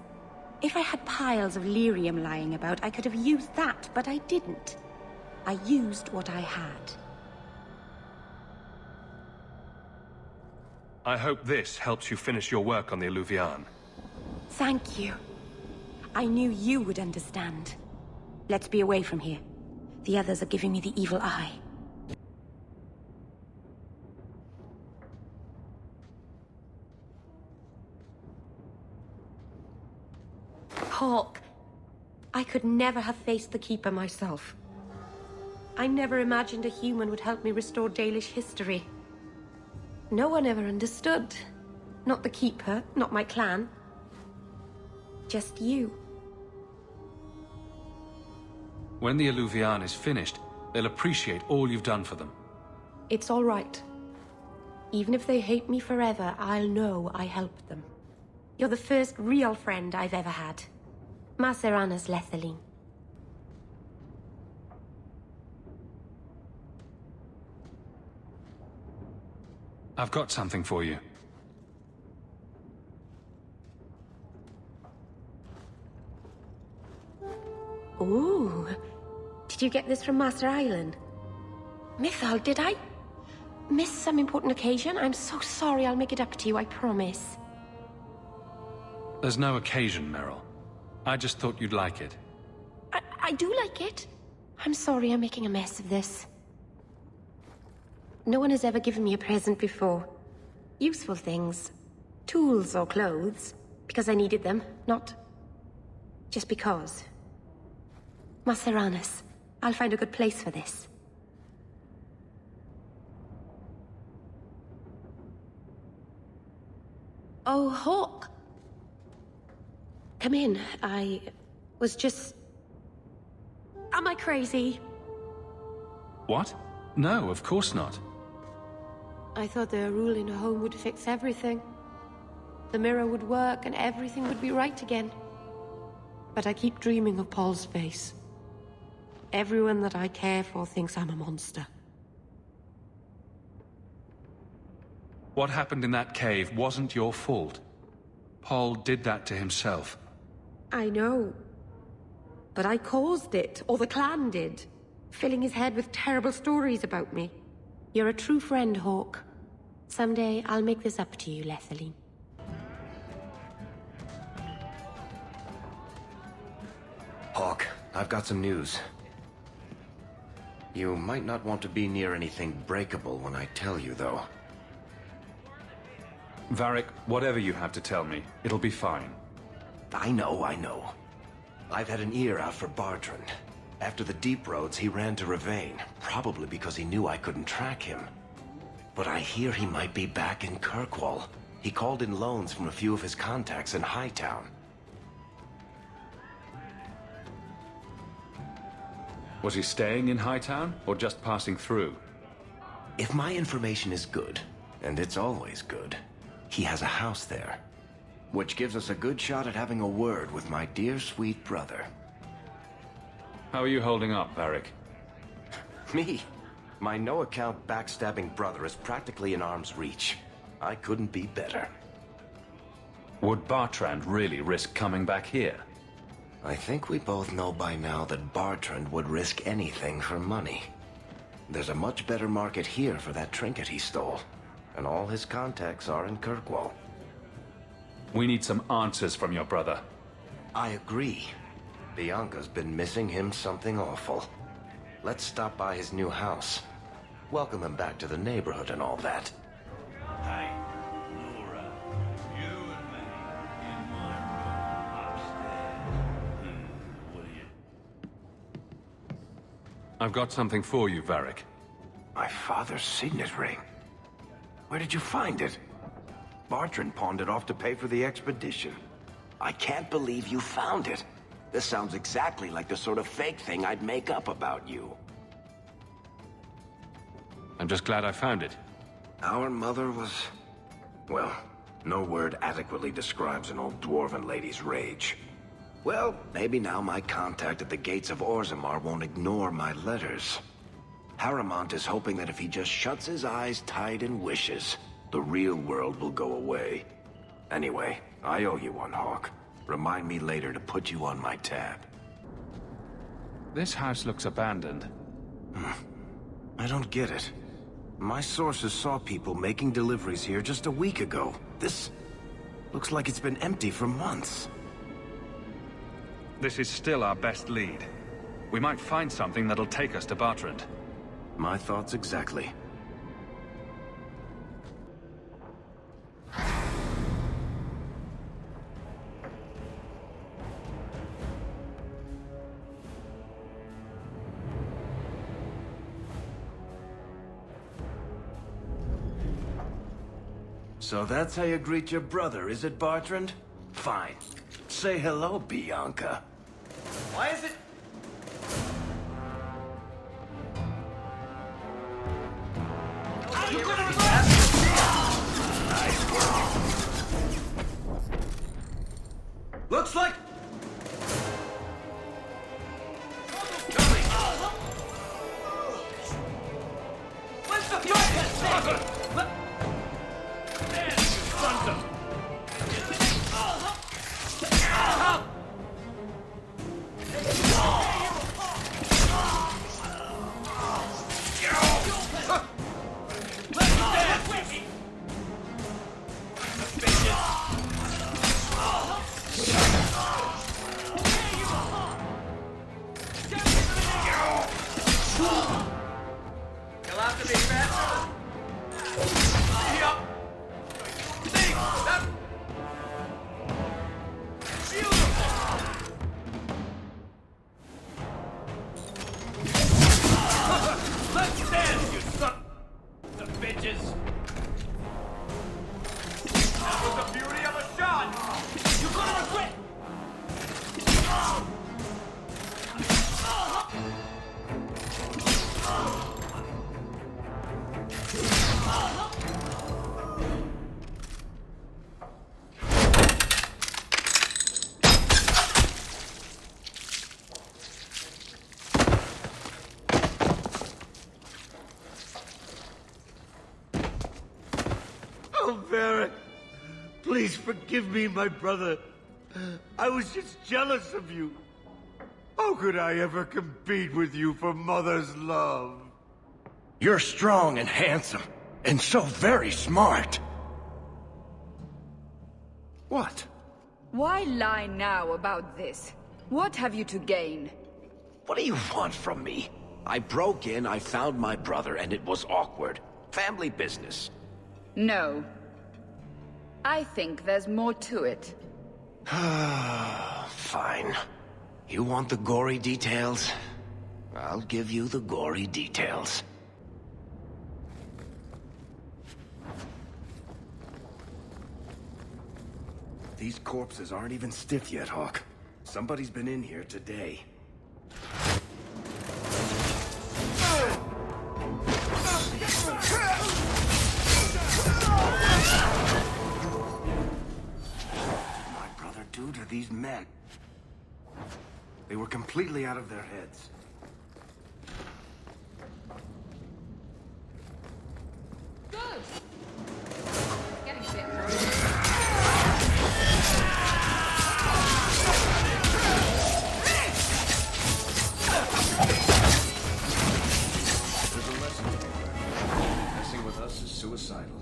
If I had piles of lyrium lying about, I could have used that, but I didn't. I used what I had. I hope this helps you finish your work on the Alluvion. Thank you. I knew you would understand. Let's be away from here. The others are giving me the evil eye. Hawke, I could never have faced the Keeper myself. I never imagined a human would help me restore Dalish history. No one ever understood. Not the Keeper, not my clan. Just you. When the Alluvion is finished, they'll appreciate all you've done for them. It's all right. Even if they hate me forever, I'll know I helped them. You're the first real friend I've ever had. Maseranas Lethaline. I've got something for you. Ooh. Did you get this from Master Island? Mythal, did I miss some important occasion? I'm so sorry. I'll make it up to you, I promise. There's no occasion, Merrill. I just thought you'd like it. I do like it. I'm sorry I'm making a mess of this. No one has ever given me a present before. Useful things. Tools or clothes. Because I needed them, not just because. Maseranis, I'll find a good place for this. Oh, Hawke. Come in. I was just... Am I crazy? What? No, of course not. I thought the rule in a home would fix everything. The mirror would work and everything would be right again. But I keep dreaming of Paul's face. Everyone that I care for thinks I'm a monster. What happened in that cave wasn't your fault. Paul did that to himself. I know. But I caused it, or the clan did. Filling his head with terrible stories about me. You're a true friend, Hawke. Someday I'll make this up to you, Aveline. Hawke, I've got some news. You might not want to be near anything breakable when I tell you, though. Varric, whatever you have to tell me, it'll be fine. I know. I've had an ear out for Bartrand. After the Deep Roads, he ran to Ravane, probably because he knew I couldn't track him. But I hear he might be back in Kirkwall. He called in loans from a few of his contacts in Hightown. Was he staying in Hightown, or just passing through? If my information is good, and it's always good, he has a house there. Which gives us a good shot at having a word with my dear sweet brother. How are you holding up, Varric? Me? My no-account backstabbing brother is practically in arm's reach. I couldn't be better. Would Bartrand really risk coming back here? I think we both know by now that Bartrand would risk anything for money. There's a much better market here for that trinket he stole. And all his contacts are in Kirkwall. We need some answers from your brother. I agree. Bianca's been missing him something awful. Let's stop by his new house. Welcome him back to the neighborhood and all that. Hey, Laura, you and me in my room upstairs. What are you... I've got something for you, Varric. My father's signet ring. Where did you find it? Bartrand pawned it off to pay for the expedition. I can't believe you found it. This sounds exactly like the sort of fake thing I'd make up about you. I'm just glad I found it. Our mother was... well, no word adequately describes an old dwarven lady's rage. Well, maybe now my contact at the gates of Orzammar won't ignore my letters. Harrimont is hoping that if he just shuts his eyes tight and wishes, the real world will go away. Anyway, I owe you one, Hawke. Remind me later to put you on my tab. This house looks abandoned. I don't get it. My sources saw people making deliveries here just a week ago. This looks like it's been empty for months. This is still our best lead. We might find something that'll take us to Bartrand. My thoughts exactly. So that's how you greet your brother, is it, Bartrand? Fine. Say hello, Bianca. Why is it... Nice work. Looks like... What's the fuck? savages! That was the beauty of a shot! You're gonna regret! Oh, Varric! Please forgive me, my brother. I was just jealous of you. How could I ever compete with you for Mother's love? You're strong and handsome, and so very smart. What? Why lie now about this? What have you to gain? What do you want from me? I broke in, I found my brother, and it was awkward. Family business. No. I think there's more to it. Fine. You want the gory details? I'll give you the gory details. These corpses aren't even stiff yet, Hawke. Somebody's been in here today. To these men. They were completely out of their heads. Good. Getting a bit There's a lesson to be learned. Messing with us is suicidal.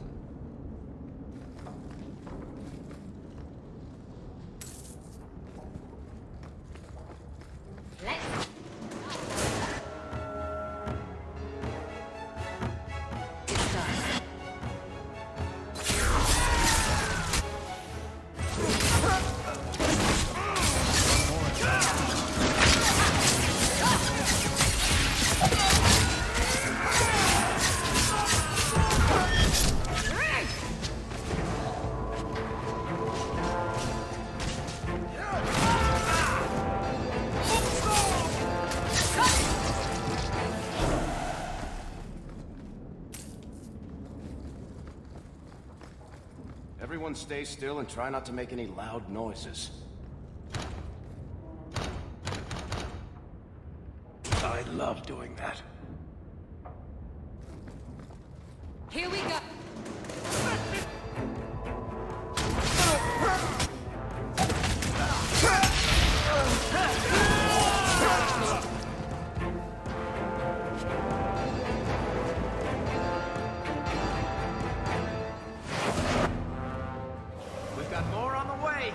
Everyone stay still and try not to make any loud noises. I love doing that. Here we go. We've got more on the way!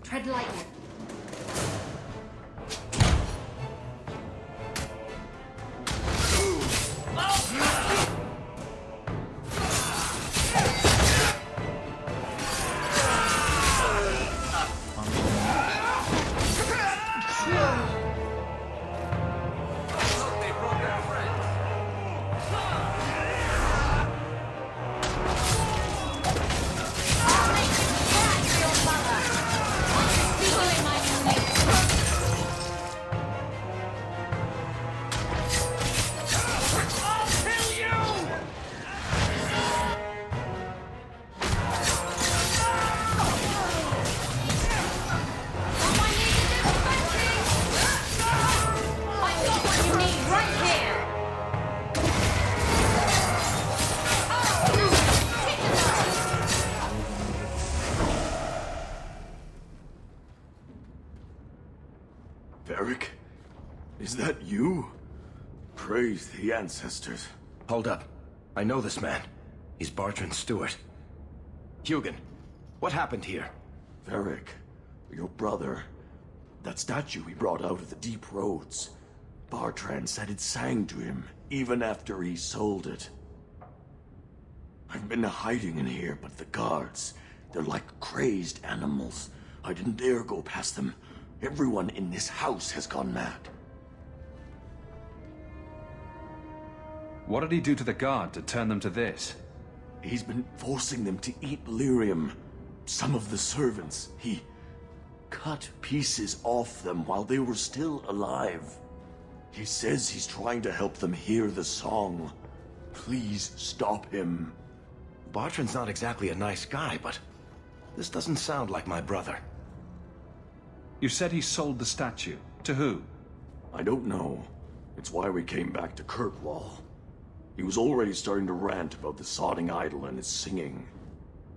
Tread lightly. Varric? Is that you? Praise the ancestors. Hold up. I know this man. He's Bartrand Stewart. Hugin, what happened here? Varric, your brother. That statue he brought out of the deep roads. Bartrand said it sang to him, even after he sold it. I've been hiding in here, but the guards, they're like crazed animals. I didn't dare go past them. Everyone in this house has gone mad. What did he do to the guard to turn them to this? He's been forcing them to eat lyrium. Some of the servants, he cut pieces off them while they were still alive. He says he's trying to help them hear the song. Please stop him. Bartrand's not exactly a nice guy, but this doesn't sound like my brother. You said he sold the statue. To who? I don't know. It's why we came back to Kirkwall. He was already starting to rant about the sodding idol and his singing.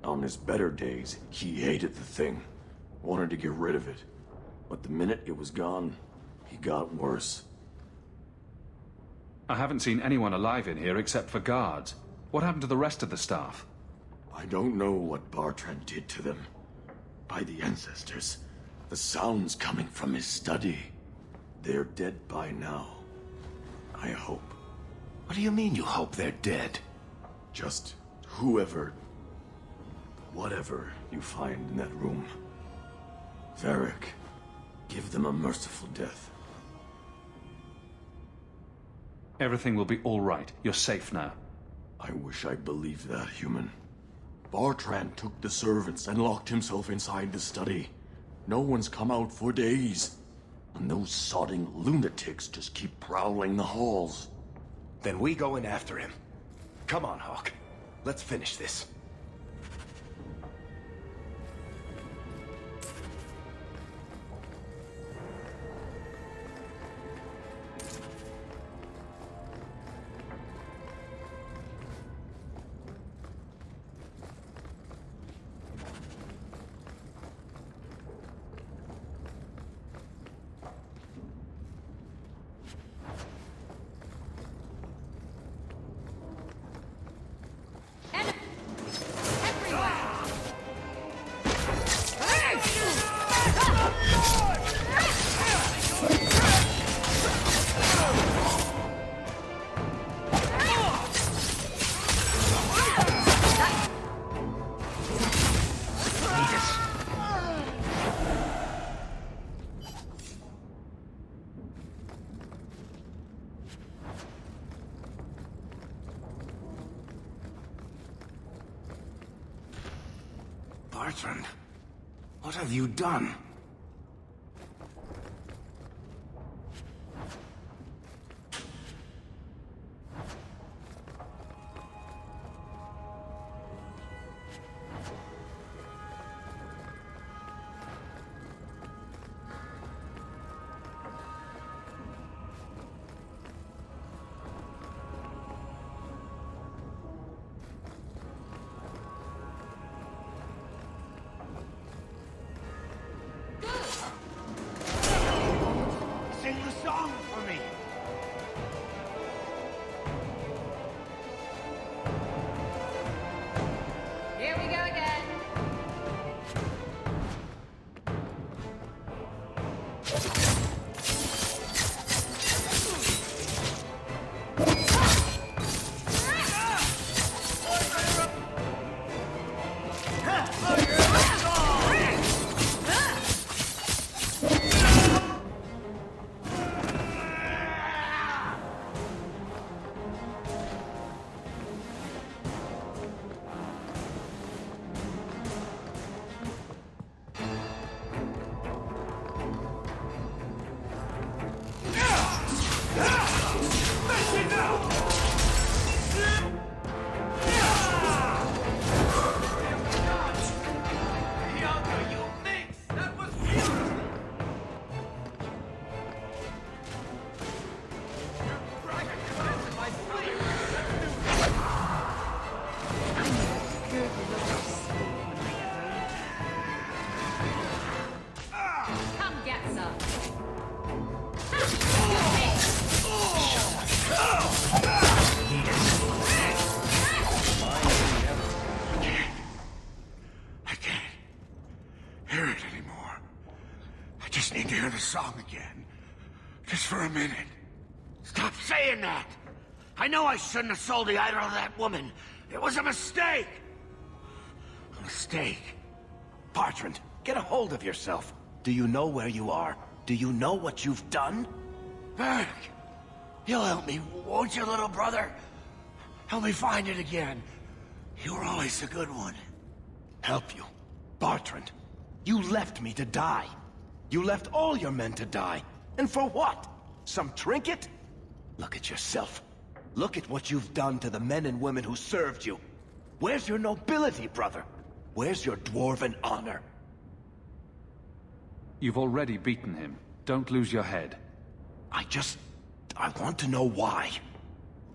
On his better days, he hated the thing. Wanted to get rid of it. But the minute it was gone, he got worse. I haven't seen anyone alive in here except for guards. What happened to the rest of the staff? I don't know what Bartrand did to them. By the ancestors, the sounds coming from his study. They're dead by now. I hope. What do you mean you hope they're dead? Just whoever, whatever you find in that room. Varric, give them a merciful death. Everything will be all right. You're safe now. I wish I believed that, human. Bartrand took the servants and locked himself inside the study. No one's come out for days. And those sodding lunatics just keep prowling the halls. Then we go in after him. Come on, Hawke. Let's finish this. Bartrand, what have you done? Sing the song for me! Here we go again. hear it anymore. I just need to hear the song again. Just for a minute. Stop saying that! I know I shouldn't have sold the idol to that woman. It was a mistake! A mistake. Bertrand, get a hold of yourself. Do you know where you are? Do you know what you've done? Varric, you'll help me, won't you, little brother? Help me find it again. You were always a good one. Help you? Bertrand, you left me to die. You left all your men to die. And for what? Some trinket? Look at yourself. Look at what you've done to the men and women who served you. Where's your nobility, brother? Where's your dwarven honor? You've already beaten him. Don't lose your head. I want to know why.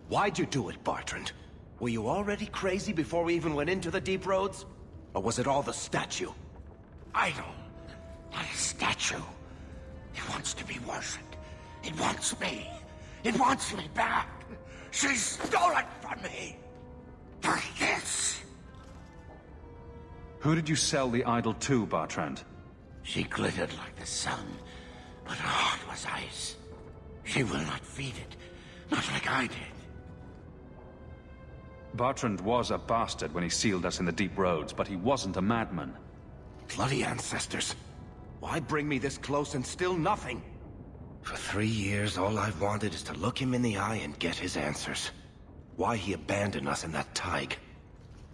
Why'd you do it, Bertrand? Were you already crazy before we even went into the deep roads? Or was it all the statue? Idol, not a statue. It wants to be worshipped. It wants me. It wants me back. She stole it from me. For this. Who did you sell the idol to, Bertrand? She glittered like the sun, but her heart was ice. She will not feed it, not like I did. Bertrand was a bastard when he sealed us in the deep roads, but he wasn't a madman. Bloody ancestors. Why bring me this close and still nothing? For 3 years, all I've wanted is to look him in the eye and get his answers. Why he abandoned us in that thaig.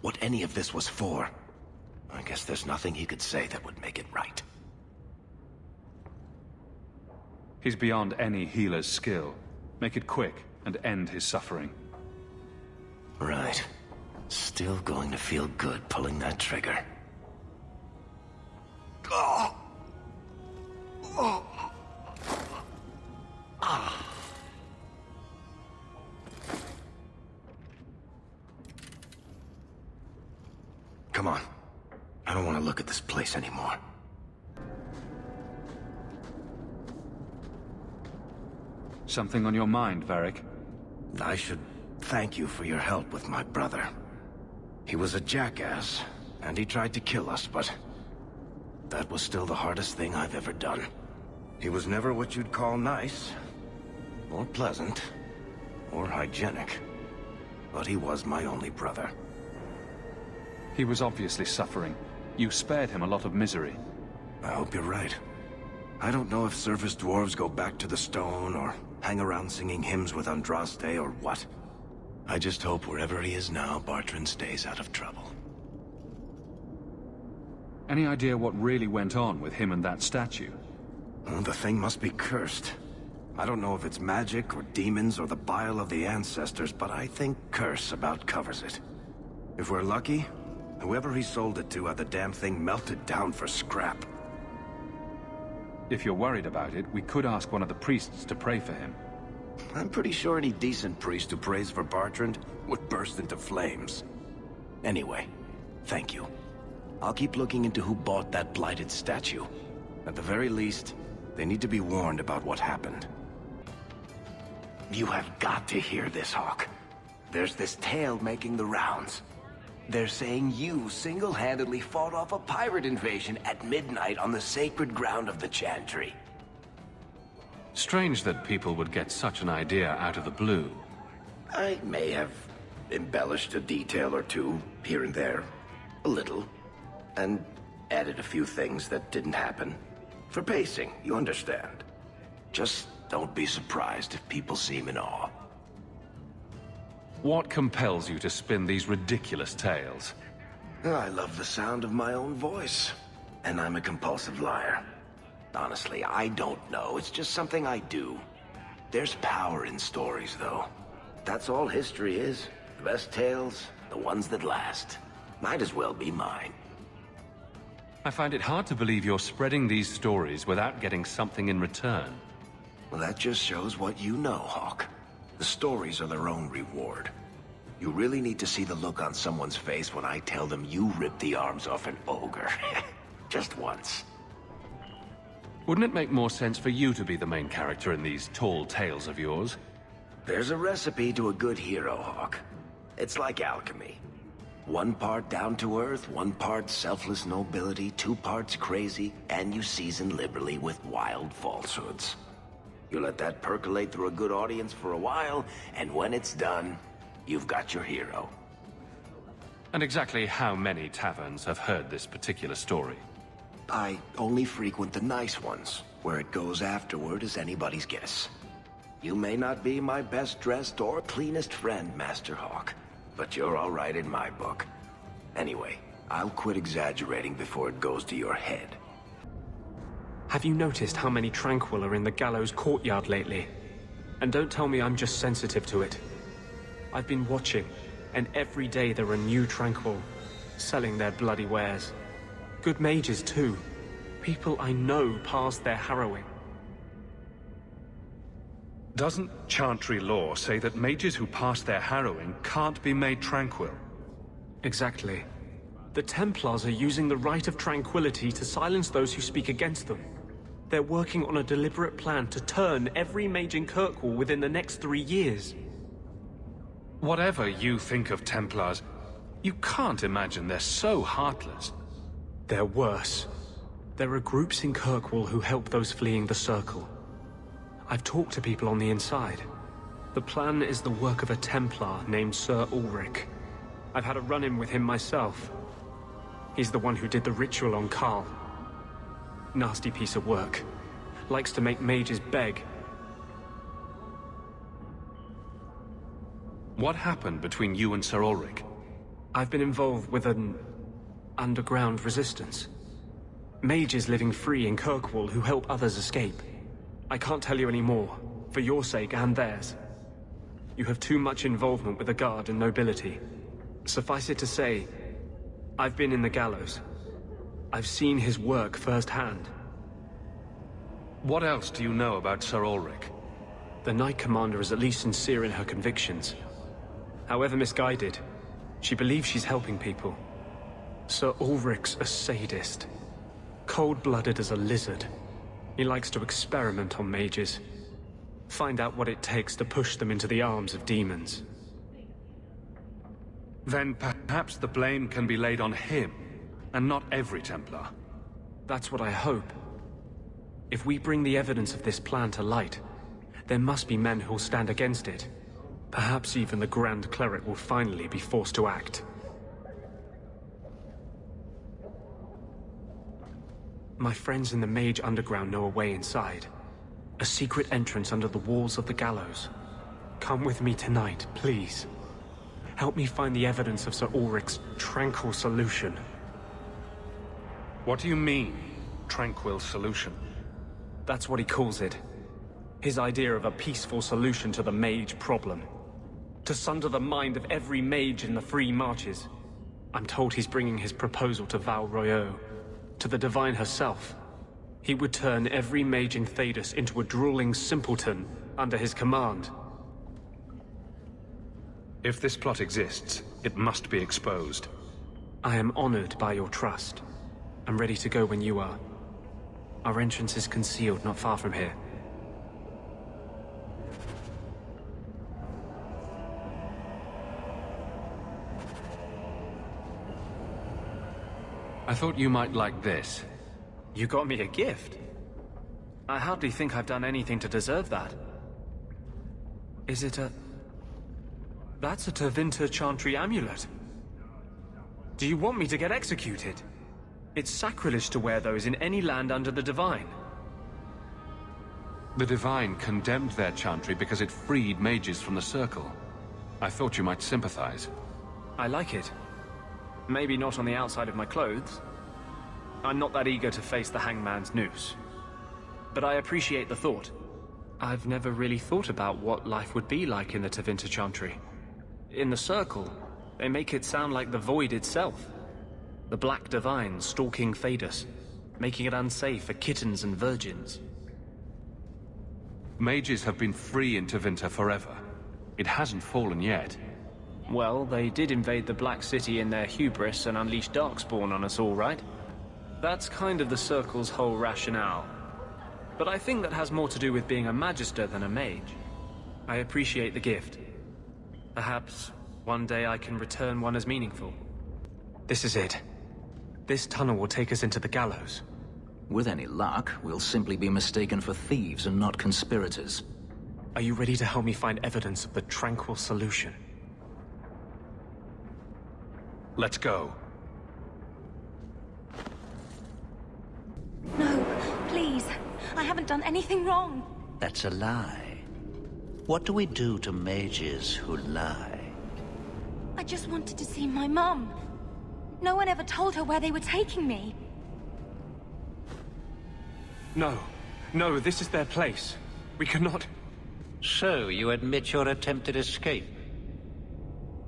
What any of this was for. I guess there's nothing he could say that would make it right. He's beyond any healer's skill. Make it quick and end his suffering. Right. Still going to feel good pulling that trigger. Oh. Oh. Ah. Come on. I don't want to look at this place anymore. Something on your mind, Varric? I should thank you for your help with my brother. He was a jackass, and he tried to kill us, but that was still the hardest thing I've ever done. He was never what you'd call nice, or pleasant, or hygienic, but he was my only brother. He was obviously suffering. You spared him a lot of misery. I hope you're right. I don't know if service dwarves go back to the stone, or hang around singing hymns with Andraste, or what. I just hope wherever he is now, Bertrand stays out of trouble. Any idea what really went on with him and that statue? Well, the thing must be cursed. I don't know if it's magic, or demons, or the bile of the ancestors, but I think curse about covers it. If we're lucky, whoever he sold it to had the damn thing melted down for scrap. If you're worried about it, we could ask one of the priests to pray for him. I'm pretty sure any decent priest who prays for Bertrand would burst into flames. Anyway, thank you. I'll keep looking into who bought that blighted statue. At the very least, they need to be warned about what happened. You have got to hear this, Hawke. There's this tale making the rounds. They're saying you single-handedly fought off a pirate invasion at midnight on the sacred ground of the Chantry. Strange that people would get such an idea out of the blue. I may have embellished a detail or two, here and there. A little. And added a few things that didn't happen. For pacing, you understand. Just don't be surprised if people seem in awe. What compels you to spin these ridiculous tales? I love the sound of my own voice. And I'm a compulsive liar. Honestly, I don't know. It's just something I do. There's power in stories, though. That's all history is. The best tales, the ones that last. Might as well be mine. I find it hard to believe you're spreading these stories without getting something in return. Well, that just shows what you know, Hawke. The stories are their own reward. You really need to see the look on someone's face when I tell them you ripped the arms off an ogre. Just once. Wouldn't it make more sense for you to be the main character in these tall tales of yours? There's a recipe to a good hero, Hawke. It's like alchemy. 1 part down to earth, 1 part selfless nobility, 2 parts crazy, and you season liberally with wild falsehoods. You let that percolate through a good audience for a while, and when it's done, you've got your hero. And exactly how many taverns have heard this particular story? I only frequent the nice ones. Where it goes afterward is anybody's guess. You may not be my best dressed or cleanest friend, Master Hawke, but you're all right in my book. Anyway, I'll quit exaggerating before it goes to your head. Have you noticed how many Tranquil are in the gallows courtyard lately? And don't tell me I'm just sensitive to it. I've been watching, and every day there are new Tranquil, selling their bloody wares. Good mages too. People I know past their harrowing. Doesn't Chantry law say that mages who pass their harrowing can't be made tranquil? Exactly. The Templars are using the right of tranquility to silence those who speak against them. They're working on a deliberate plan to turn every mage in Kirkwall within the next 3 years. Whatever you think of Templars, you can't imagine they're so heartless. They're worse. There are groups in Kirkwall who help those fleeing the Circle. I've talked to people on the inside. The plan is the work of a Templar named Sir Ulrich. I've had a run-in with him myself. He's the one who did the ritual on Karl. Nasty piece of work. Likes to make mages beg. What happened between you and Sir Ulrich? I've been involved with an underground resistance. Mages living free in Kirkwall who help others escape. I can't tell you any more, for your sake and theirs. You have too much involvement with the Guard and nobility. Suffice it to say, I've been in the gallows. I've seen his work firsthand. What else do you know about Sir Ulrich? The Knight Commander is at least sincere in her convictions. However misguided, she believes she's helping people. Sir Ulrich's a sadist. Cold-blooded as a lizard. He likes to experiment on mages. Find out what it takes to push them into the arms of demons. Then perhaps the blame can be laid on him, and not every Templar. That's what I hope. If we bring the evidence of this plan to light, there must be men who'll stand against it. Perhaps even the Grand Cleric will finally be forced to act. My friends in the Mage Underground know a way inside. A secret entrance under the walls of the gallows. Come with me tonight, please. Help me find the evidence of Sir Ulrich's tranquil solution. What do you mean, tranquil solution? That's what he calls it. His idea of a peaceful solution to the mage problem. To sunder the mind of every mage in the free marches. I'm told he's bringing his proposal to Val Royeaux. To the Divine herself. He would turn every mage in Thedas into a drooling simpleton under his command. If this plot exists, it must be exposed. I am honored by your trust. I'm ready to go when you are. Our entrance is concealed not far from here. I thought you might like this. You got me a gift? I hardly think I've done anything to deserve that. Is it a... That's a Tevinter Chantry amulet. Do you want me to get executed? It's sacrilege to wear those in any land under the Divine. The Divine condemned their Chantry because it freed mages from the Circle. I thought you might sympathize. I like it. Maybe not on the outside of my clothes. I'm not that eager to face the hangman's noose. But I appreciate the thought. I've never really thought about what life would be like in the Tevinter Chantry. In the Circle, they make it sound like the Void itself. The Black Divine stalking Thedas, making it unsafe for kittens and virgins. Mages have been free in Tevinter forever. It hasn't fallen yet. Well, they did invade the Black City in their hubris and unleash Darkspawn on us all, right? That's kind of the Circle's whole rationale. But I think that has more to do with being a Magister than a mage. I appreciate the gift. Perhaps one day I can return one as meaningful. This is it. This tunnel will take us into the gallows. With any luck, we'll simply be mistaken for thieves and not conspirators. Are you ready to help me find evidence of the tranquil solution? Let's go. No, please. I haven't done anything wrong. That's a lie. What do we do to mages who lie? I just wanted to see my mum. No one ever told her where they were taking me. No. No, this is their place. We cannot... So, you admit your attempted escape?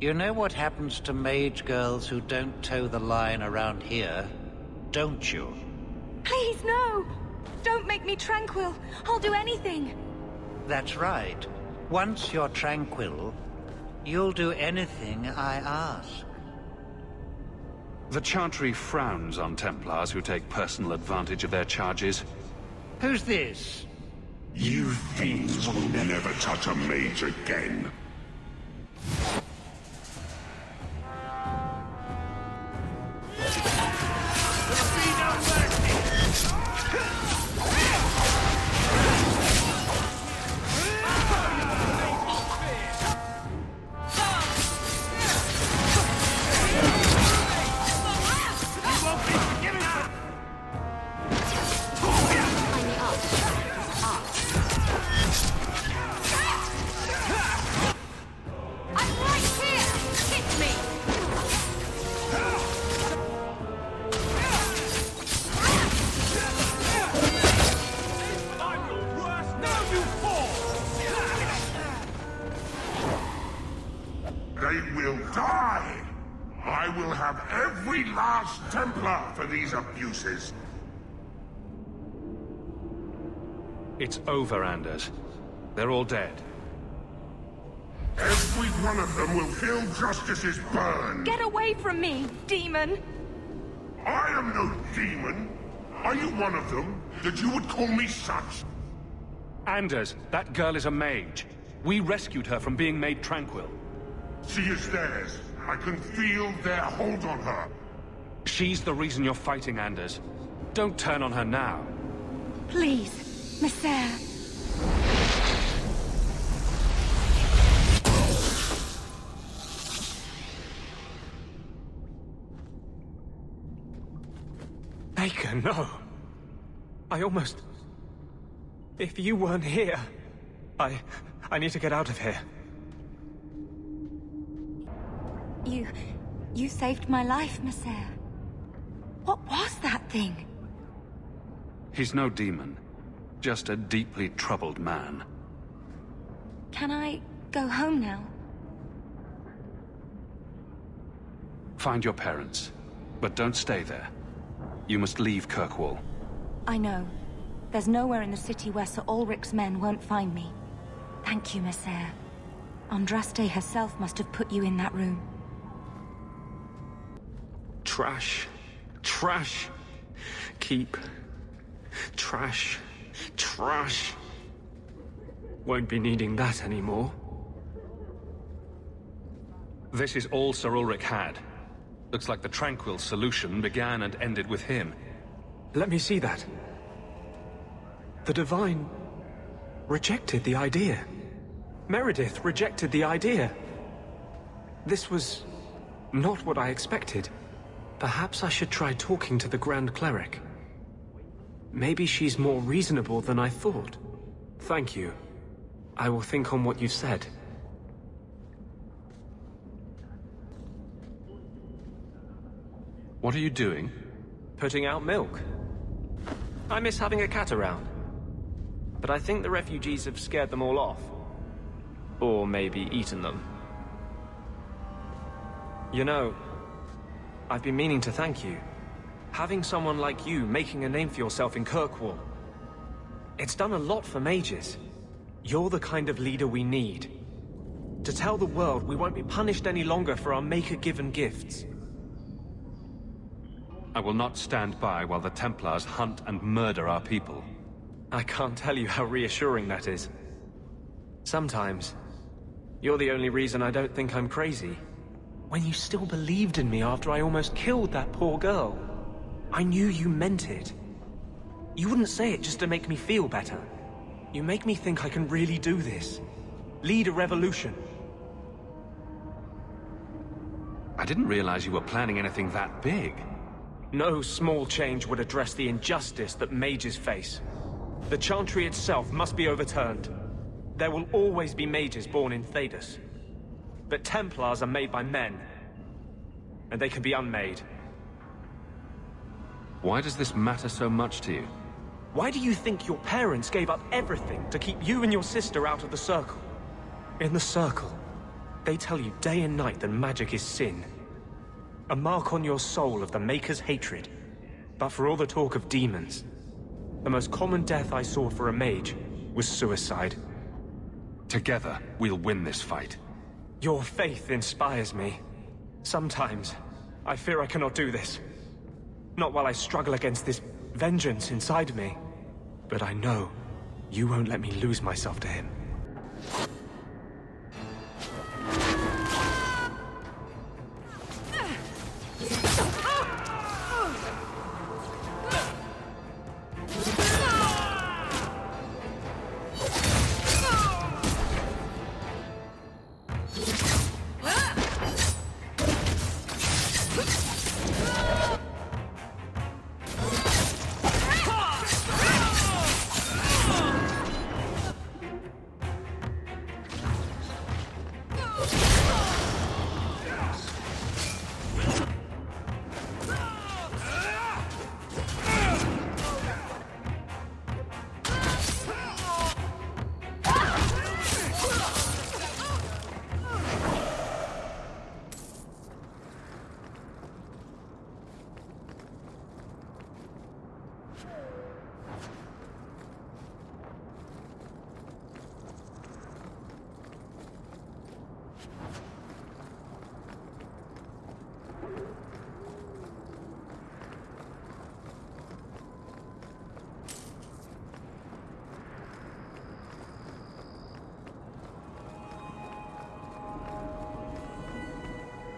You know what happens to mage girls who don't toe the line around here, don't you? Please, no! Don't make me tranquil. I'll do anything. That's right. Once you're tranquil, you'll do anything I ask. The Chantry frowns on Templars who take personal advantage of their charges. Who's this? You fiends will never touch a mage again. These abuses. It's over, Anders. They're all dead. Every one of them will feel justice's burn. Get away from me, demon! I am no demon. Are you one of them, that you would call me such? Anders, that girl is a mage. We rescued her from being made tranquil. She is theirs. I can feel their hold on her. She's the reason you're fighting, Anders. Don't turn on her now. Please, Messer. Baker, no. I almost... If you weren't here... I need to get out of here. You saved my life, Messer. What was that thing? He's no demon. Just a deeply troubled man. Can I go home now? Find your parents, but don't stay there. You must leave Kirkwall. I know. There's nowhere in the city where Sir Ulrich's men won't find me. Thank you, Messer. Andraste herself must have put you in that room. Trash. Trash. Keep. Trash. Trash. Won't be needing that anymore. This is all Sir Ulrich had. Looks like the tranquil solution began and ended with him. Let me see that. The Divine rejected the idea. Meredith rejected the idea. This was not what I expected. Perhaps I should try talking to the Grand Cleric. Maybe she's more reasonable than I thought. Thank you. I will think on what you've said. What are you doing? Putting out milk. I miss having a cat around. But I think the refugees have scared them all off. Or maybe eaten them. You know, I've been meaning to thank you. Having someone like you making a name for yourself in Kirkwall. It's done a lot for mages. You're the kind of leader we need. To tell the world we won't be punished any longer for our Maker-given gifts. I will not stand by while the Templars hunt and murder our people. I can't tell you how reassuring that is. Sometimes, you're the only reason I don't think I'm crazy. When you still believed in me after I almost killed that poor girl. I knew you meant it. You wouldn't say it just to make me feel better. You make me think I can really do this. Lead a revolution. I didn't realize you were planning anything that big. No small change would address the injustice that mages face. The Chantry itself must be overturned. There will always be mages born in Thedas. But Templars are made by men. And they can be unmade. Why does this matter so much to you? Why do you think your parents gave up everything to keep you and your sister out of the Circle? In the Circle, they tell you day and night that magic is sin. A mark on your soul of the Maker's hatred. But for all the talk of demons, the most common death I saw for a mage was suicide. Together, we'll win this fight. Your faith inspires me. Sometimes, I fear I cannot do this. Not while I struggle against this vengeance inside me. But I know you won't let me lose myself to him.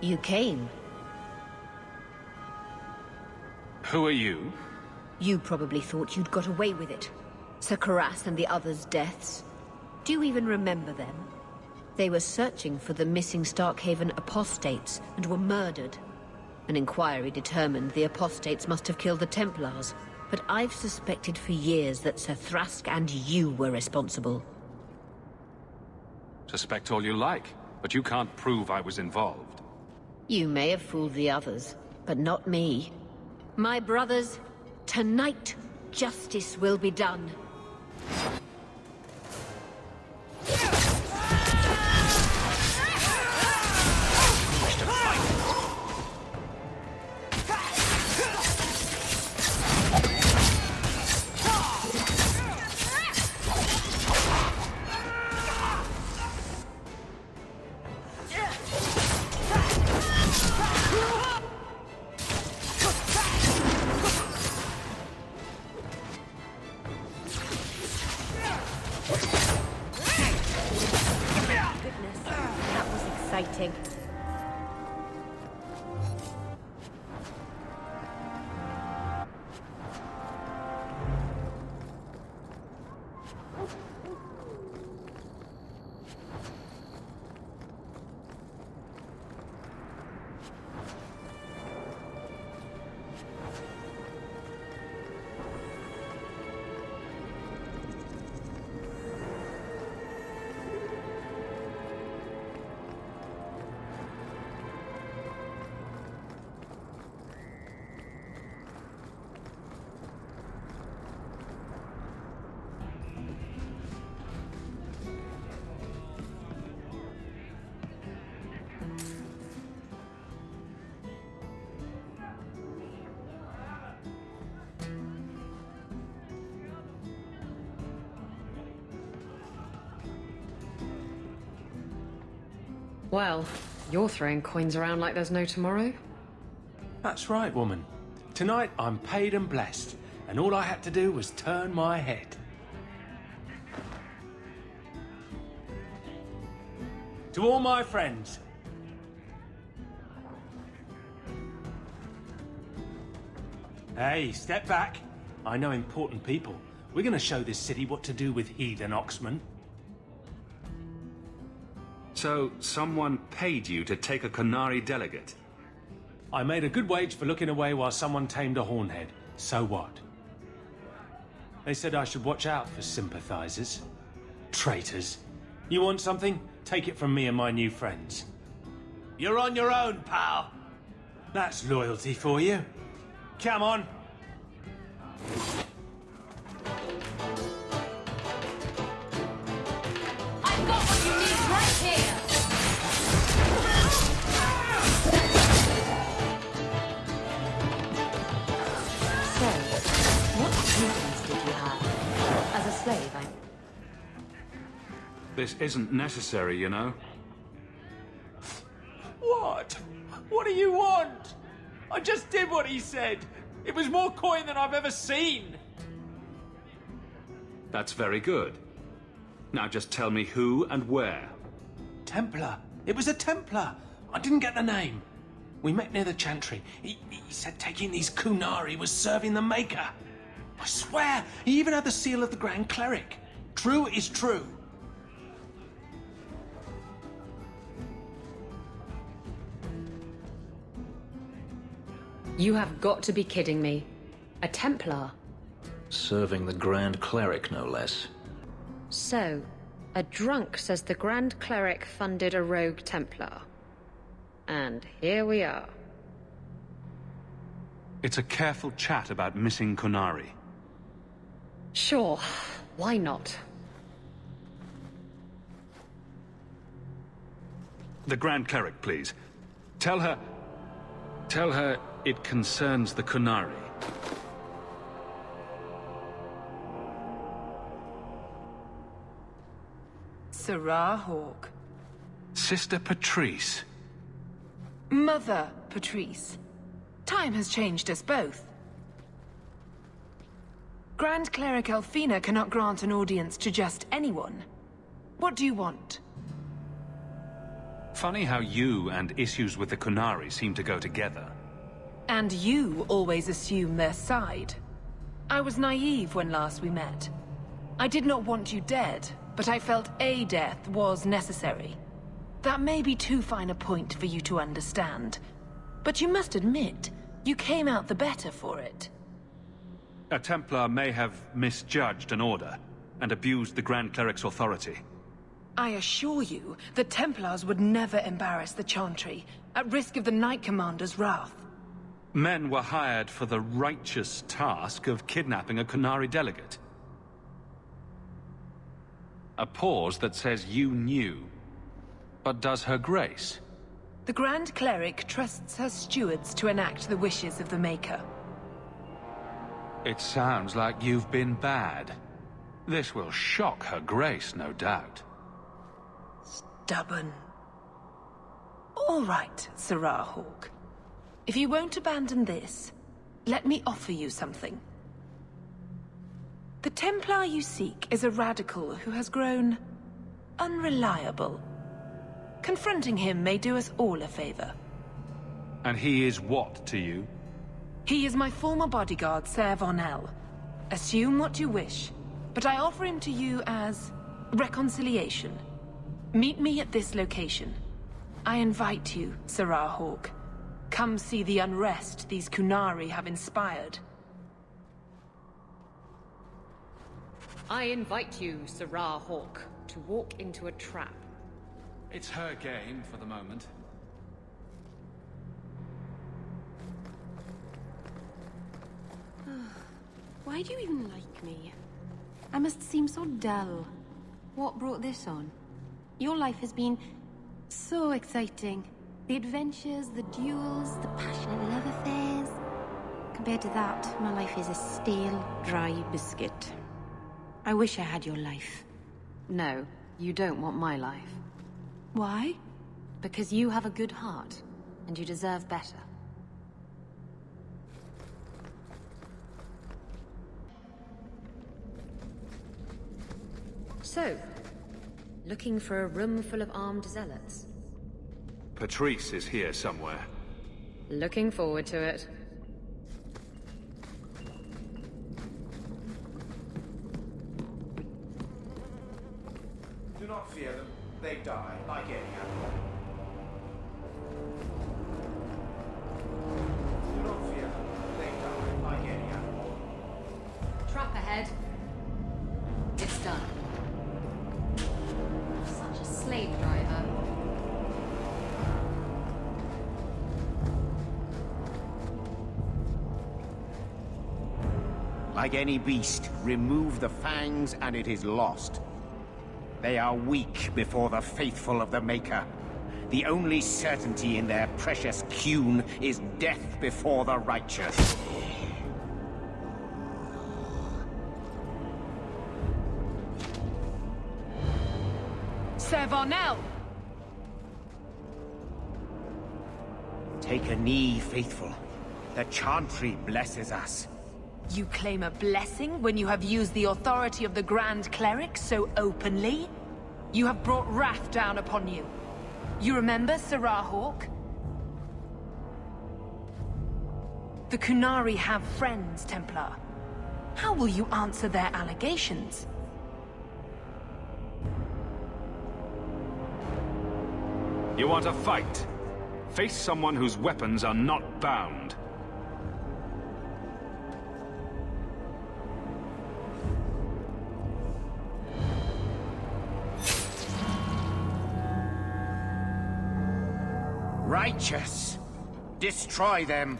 You came. Who are you? You probably thought you'd got away with it. Sir Karas and the others' deaths. Do you even remember them? They were searching for the missing Starkhaven apostates and were murdered. An inquiry determined the apostates must have killed the Templars, but I've suspected for years that Sir Thrask and you were responsible. Suspect all you like, but you can't prove I was involved. You may have fooled the others, but not me. My brothers, tonight, justice will be done. Well, you're throwing coins around like there's no tomorrow. That's right, woman. Tonight I'm paid and blessed, and all I had to do was turn my head. To all my friends, Hey, step back. I know important people. We're gonna show this city what to do with heathen oxmen. So, someone paid you to take a Qunari delegate? I made a good wage for looking away while someone tamed a hornhead. So what? They said I should watch out for sympathizers. Traitors. You want something? Take it from me and my new friends. You're on your own, pal. That's loyalty for you. Come on. I've got what you need right here! So, what treatments did you have? As a slave, This isn't necessary, you know. What? What do you want? I just did what he said. It was more coin than I've ever seen. That's very good. Now just tell me who and where. Templar. It was a Templar. I didn't get the name. We met near the Chantry. He said taking these Qunari was serving the Maker. I swear, he even had the seal of the Grand Cleric. True is true. You have got to be kidding me. A Templar? Serving the Grand Cleric, no less. So, a drunk says the Grand Cleric funded a rogue Templar. And here we are. It's a careful chat about missing Qunari. Sure, why not? The Grand Cleric, please. Tell her it concerns the Qunari. Sarah Hawke. Sister Patrice. Mother Patrice. Time has changed us both. Grand Cleric Elfina cannot grant an audience to just anyone. What do you want? Funny how you and issues with the Qunari seem to go together. And you always assume their side. I was naive when last we met. I did not want you dead, but I felt a death was necessary. That may be too fine a point for you to understand. But you must admit, you came out the better for it. A Templar may have misjudged an order, and abused the Grand Cleric's authority. I assure you, the Templars would never embarrass the Chantry, at risk of the Knight Commander's wrath. Men were hired for the righteous task of kidnapping a Qunari delegate. A pause that says you knew. But does her grace? The Grand Cleric trusts her stewards to enact the wishes of the Maker. It sounds like you've been bad. This will shock her grace, no doubt. Stubborn. All right, Sarah Hawke. If you won't abandon this, let me offer you something. The Templar you seek is a radical who has grown unreliable. Confronting him may do us all a favor. And he is what to you? He is my former bodyguard, Ser Von El. Assume what you wish, but I offer him to you as reconciliation. Meet me at this location. I invite you, Sarah Hawke. Come see the unrest these Qunari have inspired. I invite you, Sarah Hawke, to walk into a trap. It's her game for the moment. Why do you even like me? I must seem so dull. What brought this on? Your life has been so exciting. The adventures, the duels, the passionate love affairs. Compared to that, my life is a stale, dry biscuit. I wish I had your life. No, you don't want my life. Why? Because you have a good heart, and you deserve better. So, looking for a room full of armed zealots? Patrice is here somewhere. Looking forward to it. not fear them. They die like any animal. Do not fear them. They die like any animal. Trap ahead. It's done. Such a slave driver. Like any beast, remove the fangs and it is lost. They are weak before the faithful of the Maker. The only certainty in their precious Qun is death before the righteous. Sir Varnell! Take a knee, faithful. The Chantry blesses us. You claim a blessing when you have used the authority of the Grand Cleric so openly? You have brought wrath down upon you. You remember Sirrah Hawke? The Qunari have friends, Templar. How will you answer their allegations? You want a fight? Face someone whose weapons are not bound. Righteous! Destroy them!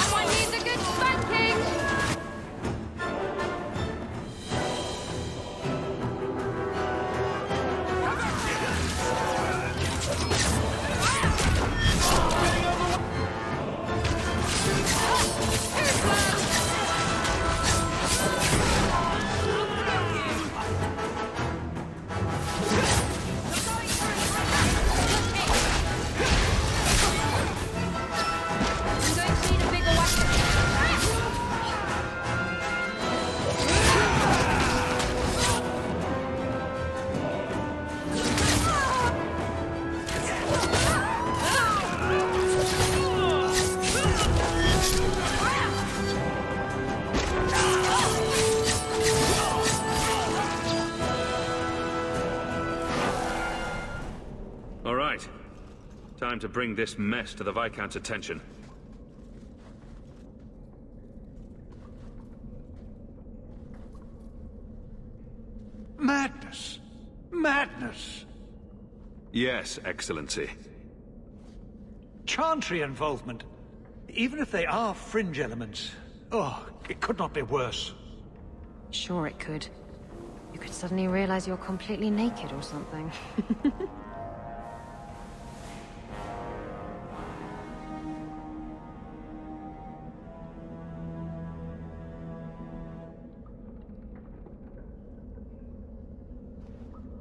Someone needs a good spanking! I'm going to need a bigger weapon. All right. Time to bring this mess to the Viscount's attention. Madness! Madness! Yes, Excellency. Chantry involvement. Even if they are fringe elements. Oh, it could not be worse. Sure it could. You could suddenly realize you're completely naked or something.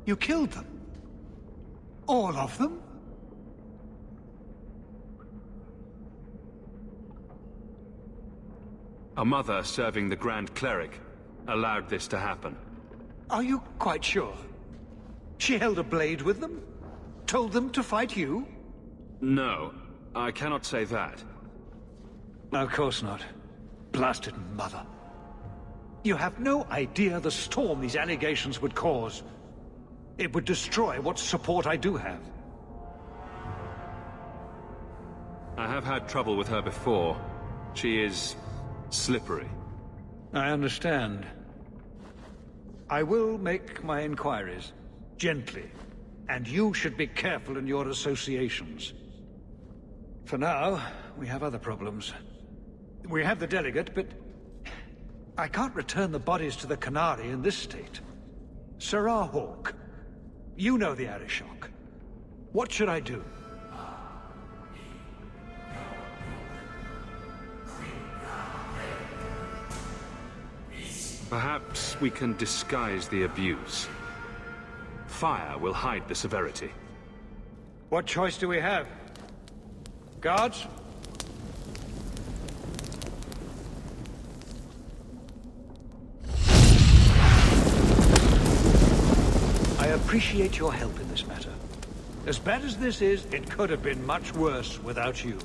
You killed them? All of them? A mother serving the Grand Cleric allowed this to happen. Are you quite sure? She held a blade with them? Told them to fight you? No, I cannot say that. Of course not. Blasted mother. You have no idea the storm these allegations would cause. It would destroy what support I do have. I have had trouble with her before. She is slippery. I understand. I will make my inquiries, gently, and you should be careful in your associations. For now, we have other problems. We have the delegate, but I can't return the bodies to the Qunari in this state. Sirrah Hawke, you know the Arishok. What should I do? Perhaps we can disguise the abuse. Fire will hide the severity. What choice do we have? Guards? I appreciate your help in this matter. As bad as this is, it could have been much worse without you.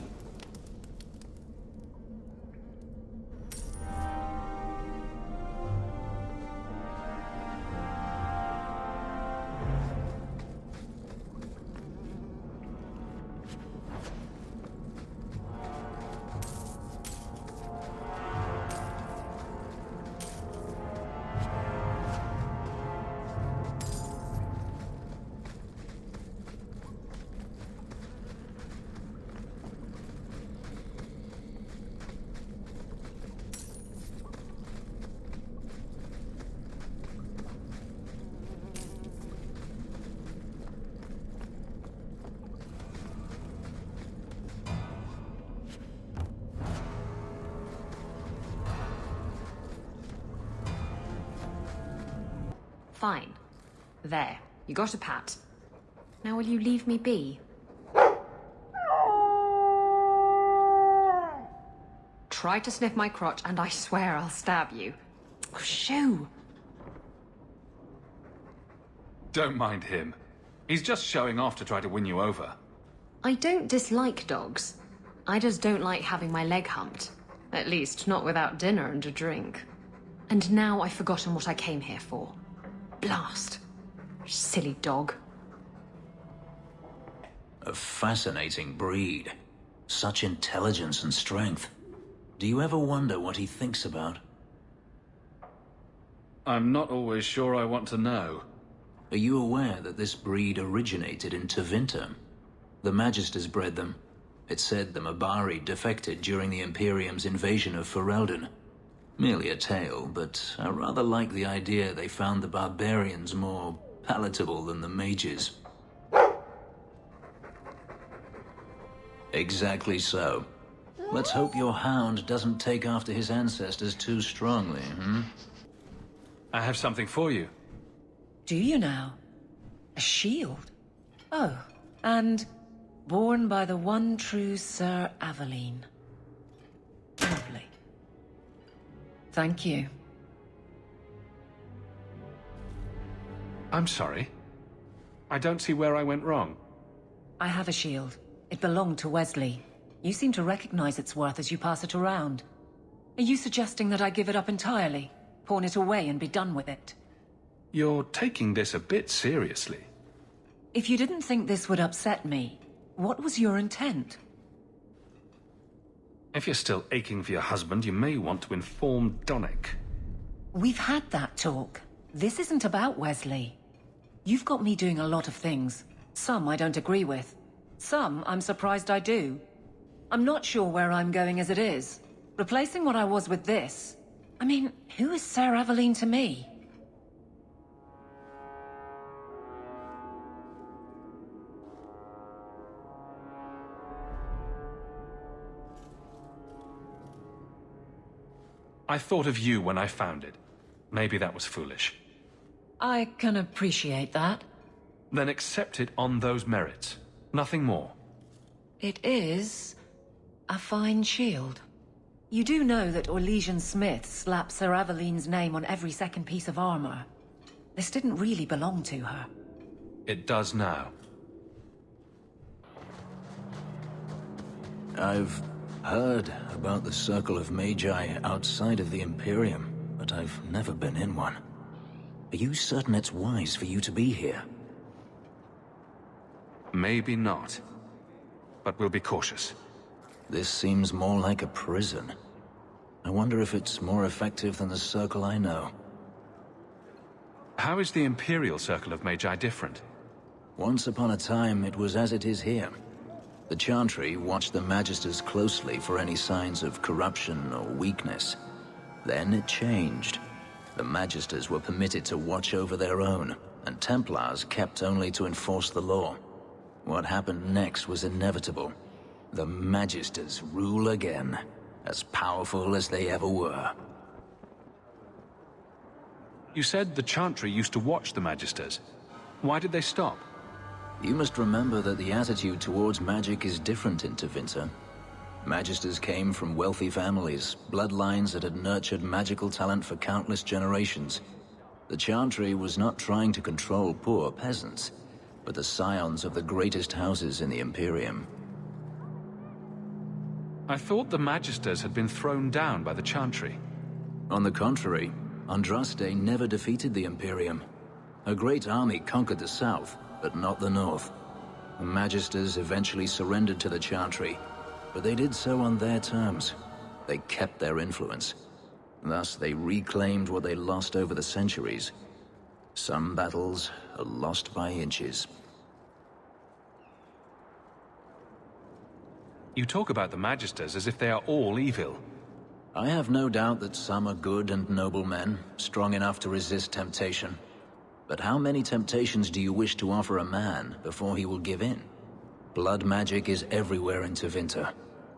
Fine. There. You got a pat. Now will you leave me be? Try to sniff my crotch and I swear I'll stab you. Oh, shoo! Don't mind him. He's just showing off to try to win you over. I don't dislike dogs. I just don't like having my leg humped. At least, not without dinner and a drink. And now I've forgotten what I came here for. Blast. Silly dog. A fascinating breed. Such intelligence and strength. Do you ever wonder what he thinks about? I'm not always sure I want to know. Are you aware that this breed originated in Tevinter? The Magisters bred them. It said the Mabari defected during the Imperium's invasion of Ferelden. Merely a tale, but I rather like the idea they found the barbarians more palatable than the mages. Exactly so. Let's hope your hound doesn't take after his ancestors too strongly, I have something for you. Do you now? A shield? Oh, and born by the one true Sir Aveline. Lovely. Thank you. I'm sorry. I don't see where I went wrong. I have a shield. It belonged to Wesley. You seem to recognize its worth as you pass it around. Are you suggesting that I give it up entirely? Pawn it away and be done with it? You're taking this a bit seriously. If you didn't think this would upset me, what was your intent? If you're still aching for your husband, you may want to inform Donnick. We've had that talk. This isn't about Wesley. You've got me doing a lot of things. Some I don't agree with. Some I'm surprised I do. I'm not sure where I'm going as it is. Replacing what I was with this... I mean, who is Sir Aveline to me? I thought of you when I found it. Maybe that was foolish. I can appreciate that. Then accept it on those merits. Nothing more. It is... a fine shield. You do know that Orlesian Smith slapped Sir Aveline's name on every second piece of armor. This didn't really belong to her. It does now. I've heard about the Circle of Magi outside of the Imperium, but I've never been in one. Are you certain it's wise for you to be here? Maybe not. But we'll be cautious. This seems more like a prison. I wonder if it's more effective than the Circle I know. How is the Imperial Circle of Magi different? Once upon a time, it was as it is here. The Chantry watched the Magisters closely for any signs of corruption or weakness. Then it changed. The Magisters were permitted to watch over their own, and Templars kept only to enforce the law. What happened next was inevitable. The Magisters rule again, as powerful as they ever were. You said the Chantry used to watch the Magisters. Why did they stop? You must remember that the attitude towards magic is different in Tevinter. Magisters came from wealthy families, bloodlines that had nurtured magical talent for countless generations. The Chantry was not trying to control poor peasants, but the scions of the greatest houses in the Imperium. I thought the Magisters had been thrown down by the Chantry. On the contrary, Andraste never defeated the Imperium. A great army conquered the south, but not the north. The Magisters eventually surrendered to the Chantry, but they did so on their terms. They kept their influence. Thus, they reclaimed what they lost over the centuries. Some battles are lost by inches. You talk about the Magisters as if they are all evil. I have no doubt that some are good and noble men, strong enough to resist temptation. But how many temptations do you wish to offer a man before he will give in? Blood magic is everywhere in Tevinter,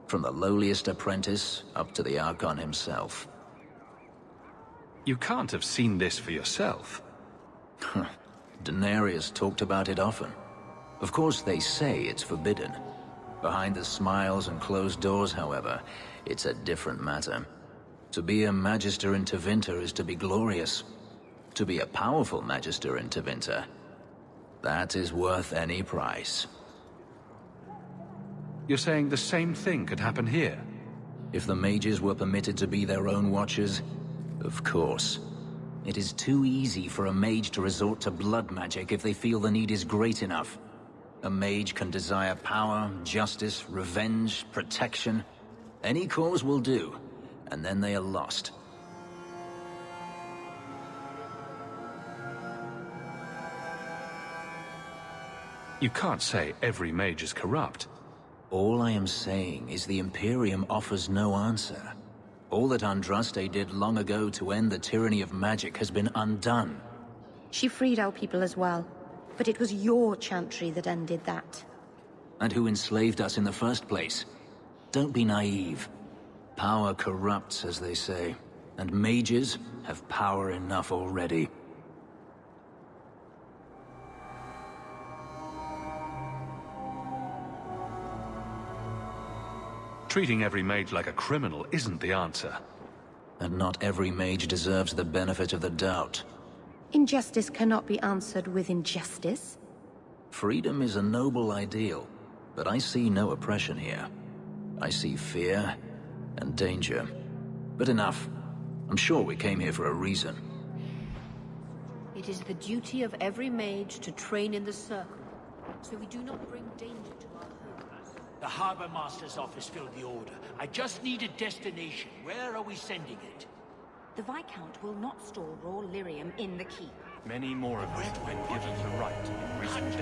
from the lowliest apprentice up to the Archon himself. You can't have seen this for yourself. Daenerys talked about it often. Of course, they say it's forbidden. Behind the smiles and closed doors, however, it's a different matter. To be a Magister in Tevinter is to be glorious. To be a powerful Magister in Tevinter, that is worth any price. You're saying the same thing could happen here? If the mages were permitted to be their own watchers, of course. It is too easy for a mage to resort to blood magic if they feel the need is great enough. A mage can desire power, justice, revenge, protection. Any cause will do, and then they are lost. You can't say every mage is corrupt. All I am saying is the Imperium offers no answer. All that Andraste did long ago to end the tyranny of magic has been undone. She freed our people as well, but it was your Chantry that undid that. And who enslaved us in the first place? Don't be naive. Power corrupts, as they say, and mages have power enough already. Treating every mage like a criminal isn't the answer. And not every mage deserves the benefit of the doubt. Injustice cannot be answered with injustice. Freedom is a noble ideal, but I see no oppression here. I see fear and danger. But enough. I'm sure we came here for a reason. It is the duty of every mage to train in the circle, so we do not bring danger to our homes. The Harbor Master's office filled the order. I just need a destination. Where are we sending it? The Viscount will not store raw lyrium in the keep. Many more of us have been given the right in recent days.